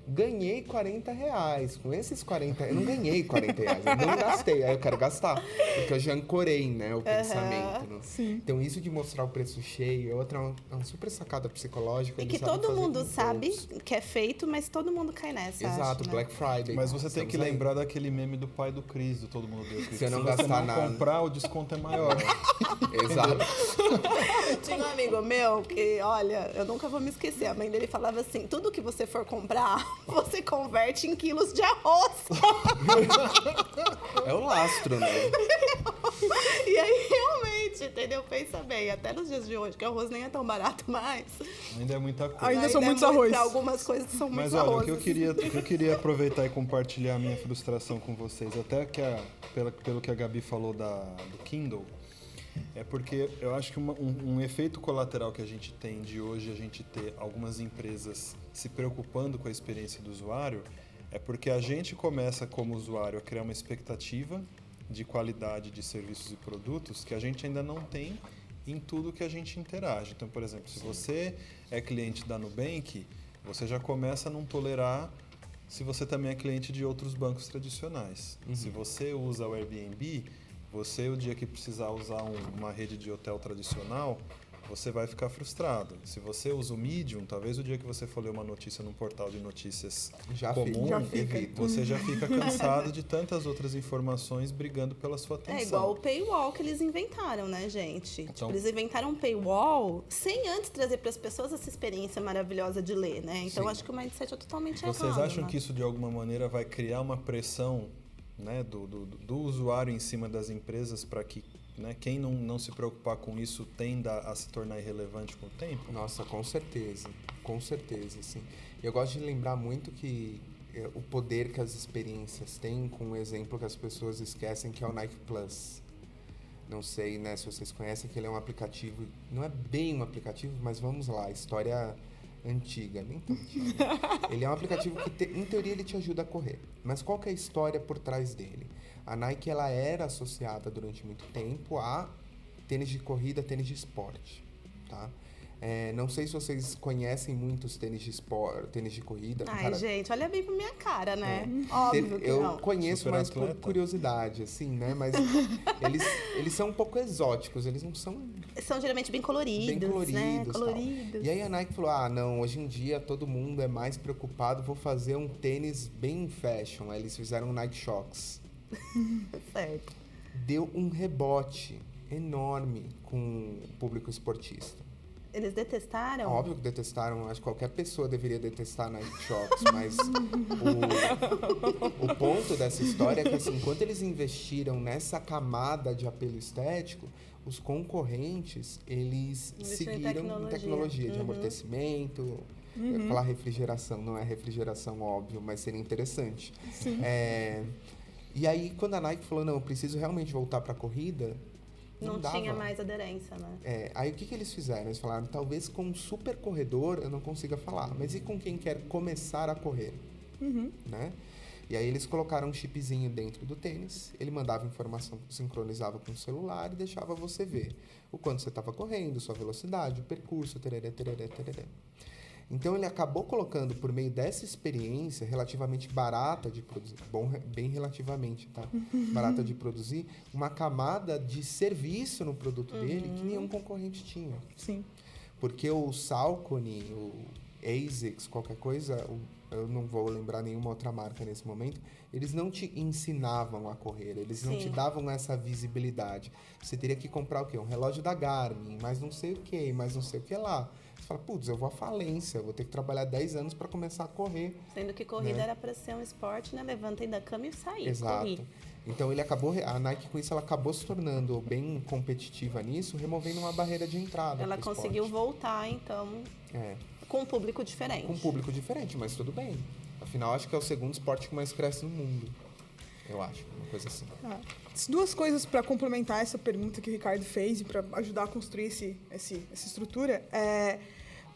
ganhei R$40. Com esses 40, eu não ganhei R$40, eu não gastei. Aí eu quero gastar, porque eu já ancorei, né, o pensamento. Né? Sim. Então isso de mostrar o preço cheio é uma super sacada psicológica. E eles que sabem todo fazer mundo com sabe todos. que é feito, mas todo mundo cai nessa. Exato, acho, né? Black Friday. Mas você tem Estamos que aí. lembrar daquele meme do pai do Cris, do Todo Mundo Deu Cris. Se eu não você gastar não nada. comprar, o desconto é maior. Exato. Tinha um amigo meu que, olha, eu nunca vou me esquecer. A mãe dele falava assim: tudo que você for comprar, você converte em quilos de arroz. É o lastro, né? E aí, realmente, entendeu? Pensa bem, até nos dias de hoje, que o arroz nem é tão barato mais. Ainda é muita coisa. Ainda são muitos é muito- arroz. Pra algumas coisas são Mas muitos olha, arroz. o que eu queria aproveitar e compartilhar a minha frustração com vocês, até que pelo que a Gabi falou do Kindle, é porque eu acho que um efeito colateral que a gente tem de hoje, a gente ter algumas empresas se preocupando com a experiência do usuário, é porque a gente começa como usuário a criar uma expectativa de qualidade de serviços e produtos que a gente ainda não tem em tudo que a gente interage. Então, por exemplo, se você é cliente da Nubank, você já começa a não tolerar se você também é cliente de outros bancos tradicionais. Se você usa o Airbnb, você, o dia que precisar usar uma rede de hotel tradicional, você vai ficar frustrado. Se você usa o Medium, talvez o dia que você for ler uma notícia num portal de notícias comum, você já fica cansado de tantas outras informações brigando pela sua atenção. É igual o paywall que eles inventaram, né, gente? Então, Tipo, eles inventaram um paywall sem antes trazer para as pessoas essa experiência maravilhosa de ler, né? Então, acho que o mindset é totalmente errado. Vocês acham né? que isso, de alguma maneira, vai criar uma pressão, né, do usuário em cima das empresas para que, né, quem não se preocupar com isso tenda a se tornar irrelevante com o tempo? Nossa, com certeza, sim. Eu gosto de lembrar muito que o poder que as experiências têm, com um exemplo que as pessoas esquecem, que é o Nike Plus. Não sei, né, se vocês conhecem, que ele é um aplicativo, não é bem um aplicativo, mas vamos lá, história antiga, nem tão antiga. Ele é um aplicativo que, em teoria, ele te ajuda a correr. Mas qual que é a história por trás dele? A Nike, ela era associada durante muito tempo a tênis de corrida, tênis de esporte, tá? Não sei se vocês conhecem muitos tênis de esporte, tênis de corrida. Ai, gente, olha bem pra minha cara, né? Óbvio que eu não. conheço Super mais atleta. por curiosidade, assim, né? Mas eles são um pouco exóticos, eles não são São geralmente bem coloridos, bem coloridos, né? tal. Coloridos. E aí a Nike falou, não, hoje em dia todo mundo é mais preocupado, vou fazer um tênis bem fashion. Aí eles fizeram um Nike Shox. Certo. Deu um rebote enorme com o público esportista. Eles detestaram? Óbvio que detestaram, acho que qualquer pessoa deveria detestar Nike Shox, mas o ponto dessa história é que, assim, enquanto eles investiram nessa camada de apelo estético, os concorrentes, eles seguiram em tecnologia de amortecimento. Eu ia falar refrigeração, não é refrigeração, óbvio, mas seria interessante. E aí, quando a Nike falou, não, eu preciso realmente voltar para a corrida, Não dava. tinha mais aderência, né? Aí o que eles fizeram? Eles falaram, talvez com um super corredor eu não consiga falar, mas e com quem quer começar a correr? Né? E aí eles colocaram um chipzinho dentro do tênis, ele mandava informação, sincronizava com o celular e deixava você ver o quanto você estava correndo, sua velocidade, o percurso, tereré, tereré, tereré. Então, ele acabou colocando, por meio dessa experiência relativamente barata de produzir, bem relativamente, tá? Barata de produzir, uma camada de serviço no produto dele que nenhum concorrente tinha. Sim. Porque o Saucony, o ASICS, qualquer coisa, eu não vou lembrar nenhuma outra marca nesse momento, eles não te ensinavam a correr, eles não te davam essa visibilidade. Você teria que comprar o quê? Um relógio da Garmin, mais não sei o quê, mais não sei o que lá. Você fala, putz, eu vou à falência, eu vou ter que trabalhar 10 anos para começar a correr. Sendo que corrida era para ser um esporte, né? Levantei da cama e saí. Exato. Corri. Então a Nike com isso ela acabou se tornando bem competitiva nisso, removendo uma barreira de entrada. Ela pro conseguiu esporte. voltar, então, com um público diferente. Com um público diferente, mas tudo bem. Afinal, acho que é o segundo esporte que mais cresce no mundo. Eu acho, uma coisa assim. Duas coisas para complementar essa pergunta que o Ricardo fez e para ajudar a construir essa estrutura.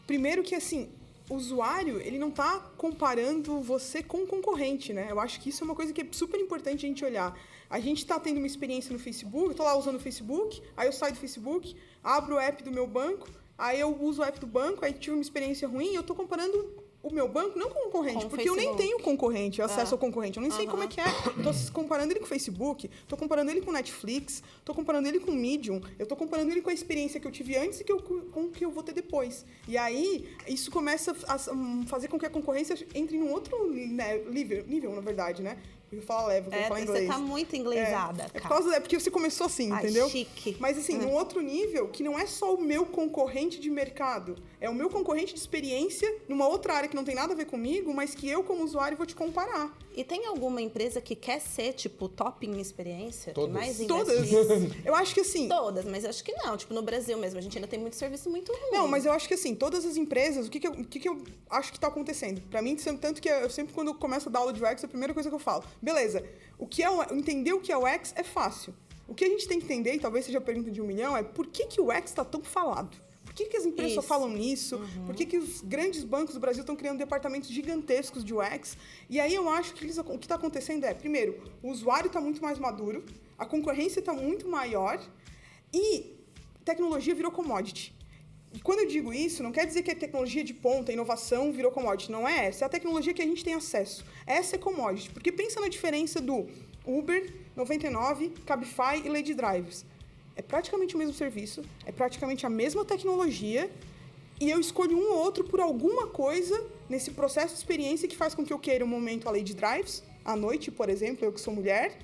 Primeiro que, assim, o usuário, ele não está comparando você com o concorrente, né? Eu acho que isso é uma coisa que é super importante a gente olhar. A gente está tendo uma experiência no Facebook, eu estou lá usando o Facebook, aí eu saio do Facebook, abro o app do meu banco, aí eu uso o app do banco, aí tive uma experiência ruim e eu estou comparando o meu banco não com o concorrente, porque eu nem tenho concorrente, acesso ao concorrente, eu nem sei como é que é. Estou comparando ele com o Facebook, estou comparando ele com o Netflix, estou comparando ele com o Medium, eu estou comparando ele com a experiência que eu tive antes e com o que eu vou ter depois. E aí, isso começa a fazer com que a concorrência entre num outro nível, na verdade, né? Eu falo level, eu falo inglês. Você tá muito inglesada, cara. Porque você começou assim, entendeu? Chique. Mas assim, num outro nível, que não é só o meu concorrente de mercado, é o meu concorrente de experiência numa outra área que não tem nada a ver comigo, mas que eu, como usuário, vou te comparar. E tem alguma empresa que quer ser, tipo, top em experiência? Todas. Que mais Todas. Eu acho que assim... Todas, mas eu acho que não. Tipo, no Brasil mesmo, a gente ainda tem muito serviço muito ruim. Não, mas eu acho que assim, todas as empresas, o que eu acho que tá acontecendo? Pra mim, tanto que eu sempre, quando eu começo a dar aula de UX, a primeira coisa que eu falo, beleza, entender o que é o UX é fácil. O que a gente tem que entender, e talvez seja a pergunta de 1 milhão, é por que o UX tá tão falado? Por que as empresas só falam nisso? Por que os grandes bancos do Brasil estão criando departamentos gigantescos de UX? E aí eu acho que o que está acontecendo é, primeiro, o usuário está muito mais maduro, a concorrência está muito maior e tecnologia virou commodity. E quando eu digo isso, não quer dizer que a tecnologia de ponta, a inovação virou commodity. Não é essa. É a tecnologia que a gente tem acesso. Essa é commodity. Porque pensa na diferença do Uber, 99, Cabify e Lady Drivers. É praticamente o mesmo serviço, é praticamente a mesma tecnologia, e eu escolho um ou outro por alguma coisa nesse processo de experiência que faz com que eu queira um momento a Lady Drives, à noite, por exemplo, eu que sou mulher,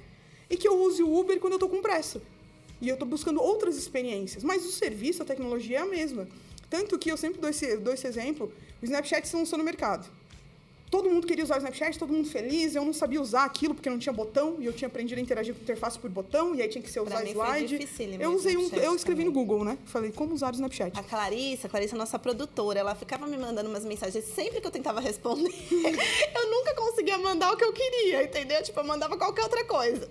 e que eu use o Uber quando eu estou com pressa. E eu estou buscando outras experiências, mas o serviço, a tecnologia é a mesma. Tanto que eu sempre dou esse exemplo, o Snapchat se lançou no mercado. Todo mundo queria usar o Snapchat, todo mundo feliz, eu não sabia usar aquilo porque não tinha botão, e eu tinha aprendido a interagir com a interface por botão, e aí tinha que ser usar slide. Eu escrevi no Google, né? Falei, como usar o Snapchat. A Clarissa, nossa produtora, ela ficava me mandando umas mensagens sempre que eu tentava responder. Eu nunca conseguia mandar o que eu queria, entendeu? Tipo, eu mandava qualquer outra coisa.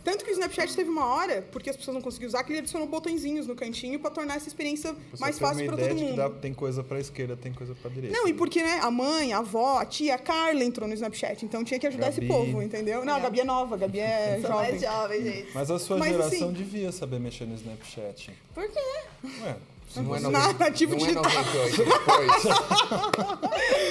Tanto que o Snapchat teve uma hora, porque as pessoas não conseguiam usar, que ele adicionou botõezinhos no cantinho pra tornar essa experiência mais fácil pra todo mundo. Tem coisa pra esquerda, tem coisa pra direita. Não, e porque, né, a mãe, a avó, a tia, a Carla entrou no Snapchat, então tinha que ajudar esse povo, entendeu? Não, a Gabi é nova, a Gabi é Sou jovem. mais jovem, gente. Mas a sua geração devia saber mexer no Snapchat. Por quê? Ué, Não é Nativo digital. 98, depois.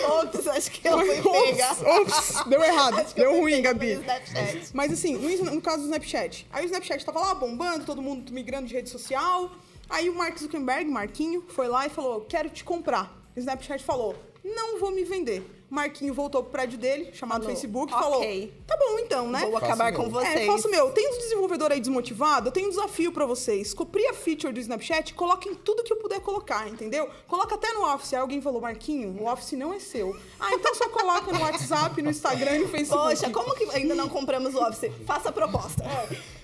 Ops, acho que eu fui pega. Ops, deu errado. Deu ruim, Gabi. Snapchat. Mas assim, no caso do Snapchat. Aí o Snapchat tava lá bombando, todo mundo migrando de rede social. Aí o Mark Zuckerberg, Marquinho, foi lá e falou, quero te comprar. O Snapchat falou, não vou me vender. Marquinho voltou pro prédio dele, chamado Facebook, e falou, tá bom então, né? Vou acabar com vocês. Faço meu. Tem uns desenvolvedores aí desmotivados, eu tenho um desafio pra vocês. Copie a feature do Snapchat, coloquem tudo que eu puder colocar, entendeu? Coloca até no Office. Aí alguém falou, Marquinho, o Office não é seu. Ah, então só coloca no WhatsApp, no Instagram e no Facebook. Poxa, como que ainda não compramos o Office? Faça a proposta.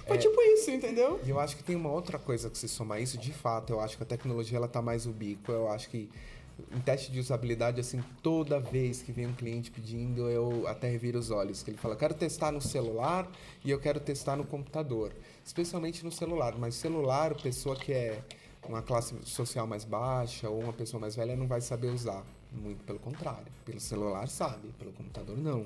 Foi tipo isso, entendeu? E eu acho que tem uma outra coisa que se soma a isso, de fato, eu acho que a tecnologia ela tá mais ubíqua, eu acho que em teste de usabilidade, assim, toda vez que vem um cliente pedindo, eu até reviro os olhos, que ele fala, quero testar no celular e eu quero testar no computador, especialmente no celular, mas celular, a pessoa que é uma classe social mais baixa ou uma pessoa mais velha não vai saber usar, muito pelo contrário, pelo celular sabe, pelo computador não.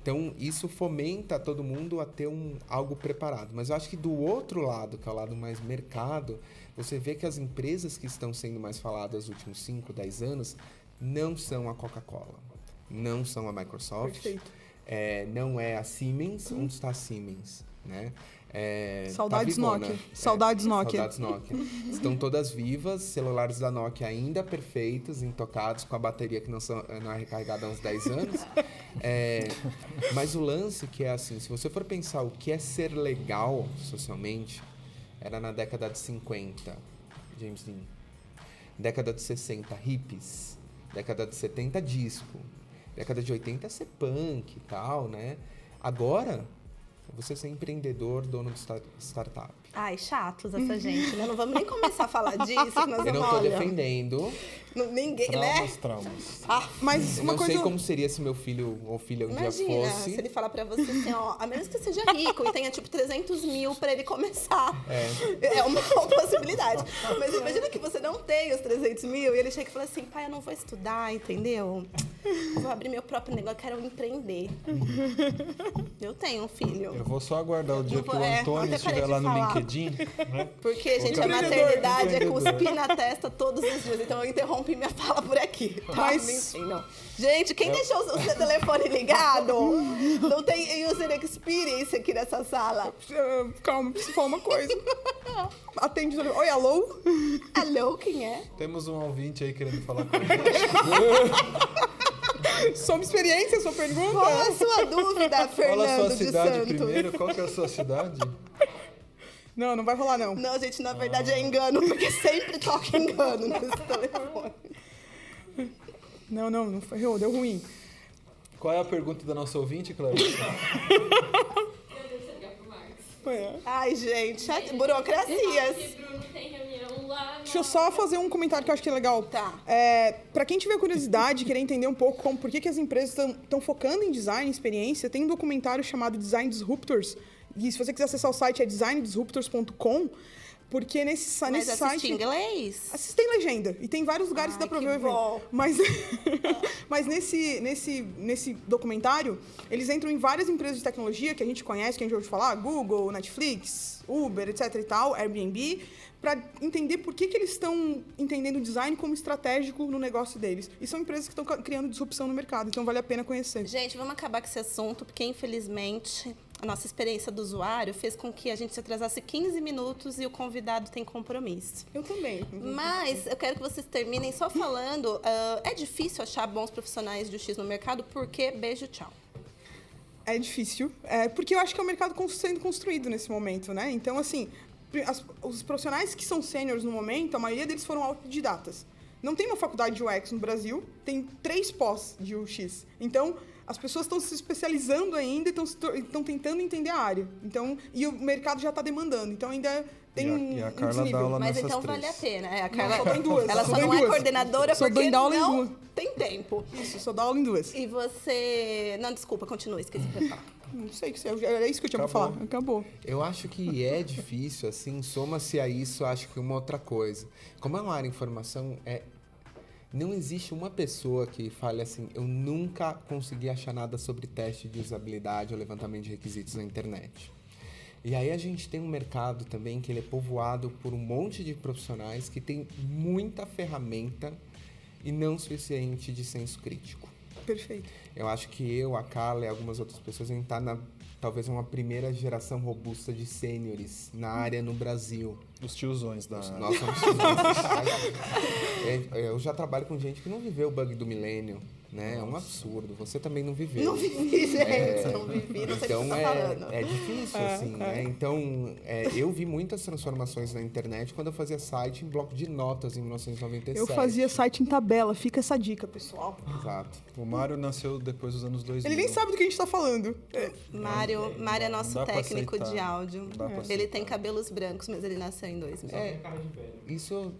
Então, isso fomenta todo mundo a ter algo preparado. Mas eu acho que do outro lado, que é o lado mais mercado, você vê que as empresas que estão sendo mais faladas nos últimos 5, 10 anos não são a Coca-Cola, não são a Microsoft, não é a Siemens. Onde está a Siemens? Né? Saudades tá vivona. Nokia. Saudades Nokia. Saudades Nokia. Estão todas vivas, celulares da Nokia ainda perfeitos, intocados, com a bateria que não é recarregada há uns 10 anos. Mas o lance que é assim, se você for pensar o que é ser legal socialmente, era na década de 50, James Dean. Década de 60, hippies. Década de 70, disco. Década de 80, ser punk e tal, né? Agora, você ser empreendedor, dono de startup. Ai, chatos essa gente, né? Não vamos nem começar a falar disso, que nós Eu não vamos, tô olha, defendendo. ninguém, né? Traumas. Mas Eu uma não coisa... sei como seria se meu filho ou filha um Imagina, dia fosse. se ele falar pra você assim, ó, a menos que seja rico e tenha, tipo, 300 mil pra ele começar. É uma possibilidade. Mas imagina que você não tem os 300 mil e ele chega e fala assim, pai, eu não vou estudar, entendeu? Vou abrir meu próprio negócio, quero empreender. Eu tenho um filho. Eu vou só aguardar o dia que o até Antônio parei estiver de lá no falar. LinkedIn. Né? Porque, gente, a maternidade é cuspir na testa todos os dias. Então eu interrompi minha fala por aqui. Tá? Mas- Enfim, não. Gente, quem deixou o seu telefone ligado? Não tem user experience aqui nessa sala. Calma, preciso falar uma coisa. Atende. Oi, alô? Alô, quem é? Temos um ouvinte aí querendo falar com a gente. Sobre experiência, sua pergunta? Qual a sua dúvida, Fala a sua Fernando de cidade Santos? primeiro. Qual que é a sua cidade? Não, não vai rolar, não. Não, gente, na verdade é engano, porque sempre toca engano nesse telefone. Não foi, deu ruim. Qual é a pergunta da nossa ouvinte, Clarissa? Ai, gente, burocracias. Bruno tem reunião lá. Deixa eu só fazer um comentário que eu acho que é legal. Tá. Para quem tiver curiosidade, querer entender um pouco por que as empresas estão focando em design e experiência, tem um documentário chamado Design Disruptors. E se você quiser acessar o site, é designdisruptors.com. Porque nesse Mas site... assiste em inglês? Assiste em legenda. E tem vários lugares que dá pra que ver o evento. bom. Mas nesse documentário, eles entram em várias empresas de tecnologia que a gente conhece, que a gente ouve falar, Google, Netflix, Uber, etc e tal, Airbnb, para entender por que eles estão entendendo o design como estratégico no negócio deles. E são empresas que estão criando disrupção no mercado, então vale a pena conhecer. Gente, vamos acabar com esse assunto, porque infelizmente a nossa experiência do usuário fez com que a gente se atrasasse 15 minutos e o convidado tem compromisso. Eu também. Mas eu quero que vocês terminem só falando, é difícil achar bons profissionais de UX no mercado, porque beijo, tchau. É difícil, porque eu acho que é um mercado sendo construído nesse momento, né? Então, assim, os profissionais que são sêniores no momento, a maioria deles foram autodidatas. Não tem uma faculdade de UX no Brasil, tem 3 pós de UX. Então, as pessoas estão se especializando ainda e estão tentando entender a área. Então, e o mercado já está demandando. Então, ainda tem E a um Carla dá desnível. aula Mas nessas então 3. vale a pena. A Carla, só dou em 2. ela Só só dou em não é 2. coordenadora Só dou porque em aula em não 2. tem tempo. Isso, só dá aula em 2. E você... Não, desculpa, continua, esqueci de falar. Não sei, era isso que eu tinha pra falar. Acabou. Eu acho que é difícil, assim, soma-se a isso, acho que uma outra coisa. Como é uma área de informação, não existe uma pessoa que fale assim, eu nunca consegui achar nada sobre teste de usabilidade ou levantamento de requisitos na internet. E aí a gente tem um mercado também que ele é povoado por um monte de profissionais que tem muita ferramenta e não suficiente de senso crítico. Perfeito. Eu acho que eu, a Carla e algumas outras pessoas, a gente está talvez uma primeira geração robusta de sêniores na área no Brasil. Os tiozões da área. Nós somos eu já trabalho com gente que não viveu o bug do milênio, né? É um absurdo. Você também não viveu. Não vivi, gente. Não vivi, não sei o que Então você tá falando. é difícil, assim, né? Então, eu vi muitas transformações na internet quando eu fazia site em bloco de notas em 1997. Eu fazia site em tabela. Fica essa dica, pessoal. Exato. O Mário nasceu depois dos anos 2000. Ele nem sabe do que a gente tá falando. Mário é nosso dá pra técnico aceitar. de áudio. Dá pra Ele aceitar. tem cabelos brancos, mas ele nasceu em 2000. Isso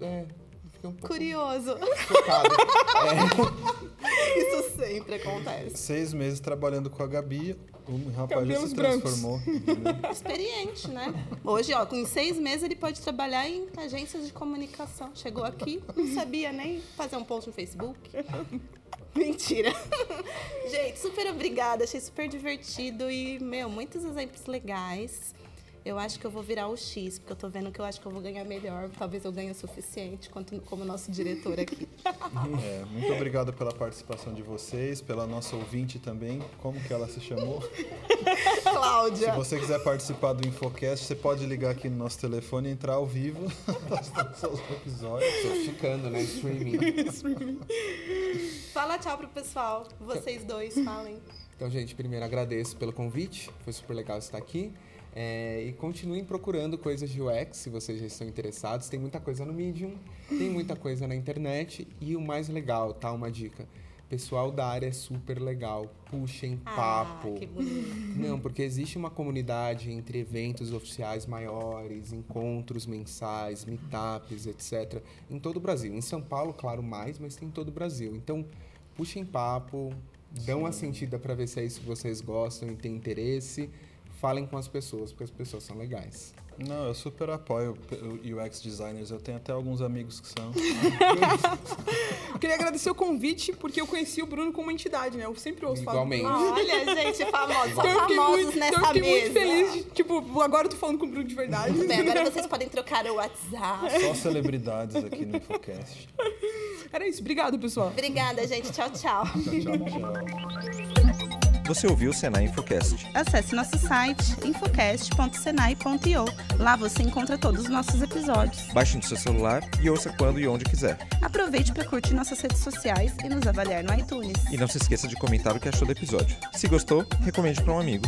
fiquei um pouco Curioso. chocado. Isso sempre acontece. 6 meses trabalhando com a Gabi, o rapaz já Cabelos se brancos. transformou. Experiente, né? Hoje, ó, em 6 meses ele pode trabalhar em agências de comunicação. Chegou aqui, não sabia nem fazer um post no Facebook. Mentira. Gente, super obrigada. Achei super divertido e, muitos exemplos legais. Eu acho que eu vou virar o X, porque eu tô vendo que eu acho que eu vou ganhar melhor. Talvez eu ganhe o suficiente como nosso diretor aqui. Muito obrigado pela participação de vocês, pela nossa ouvinte também. Como que ela se chamou? Cláudia. Se você quiser participar do Infocast, você pode ligar aqui no nosso telefone e entrar ao vivo nos seus episódios. Tô ficando, né? Streaming. Fala tchau pro pessoal. Vocês dois, falem. Então, gente, primeiro agradeço pelo convite. Foi super legal estar aqui. E continuem procurando coisas de UX, se vocês já estão interessados. Tem muita coisa no Medium, tem muita coisa na internet. E o mais legal, tá? Uma dica. Pessoal da área é super legal. Puxem papo. Que bonito. Não, porque existe uma comunidade entre eventos oficiais maiores, encontros mensais, meetups, etc. Em todo o Brasil. Em São Paulo, claro, mais, mas tem em todo o Brasil. Então, puxem papo, dão uma sentida para ver se é isso que vocês gostam e têm interesse. Falem com as pessoas, porque as pessoas são legais. Não, eu super apoio o UX designers. Eu tenho até alguns amigos que são. Eu queria agradecer o convite, porque eu conheci o Bruno como uma entidade, né? Eu sempre ouço falar do Igualmente. Bruno. Olha, gente, famosos. Só Então eu fiquei famosos muito, nessa então eu fiquei mesa. muito feliz de, tipo, agora eu tô falando com o Bruno de verdade. Tudo bem, agora vocês podem trocar o WhatsApp. Só celebridades aqui no Infocast. Era isso. Obrigado, pessoal. Obrigada, gente. Tchau, tchau. Tchau. Você ouviu o Senai Infocast. Acesse nosso site infocast.senai.io. Lá você encontra todos os nossos episódios. Baixe no seu celular e ouça quando e onde quiser. Aproveite para curtir nossas redes sociais e nos avaliar no iTunes. E não se esqueça de comentar o que achou do episódio. Se gostou, recomende para um amigo.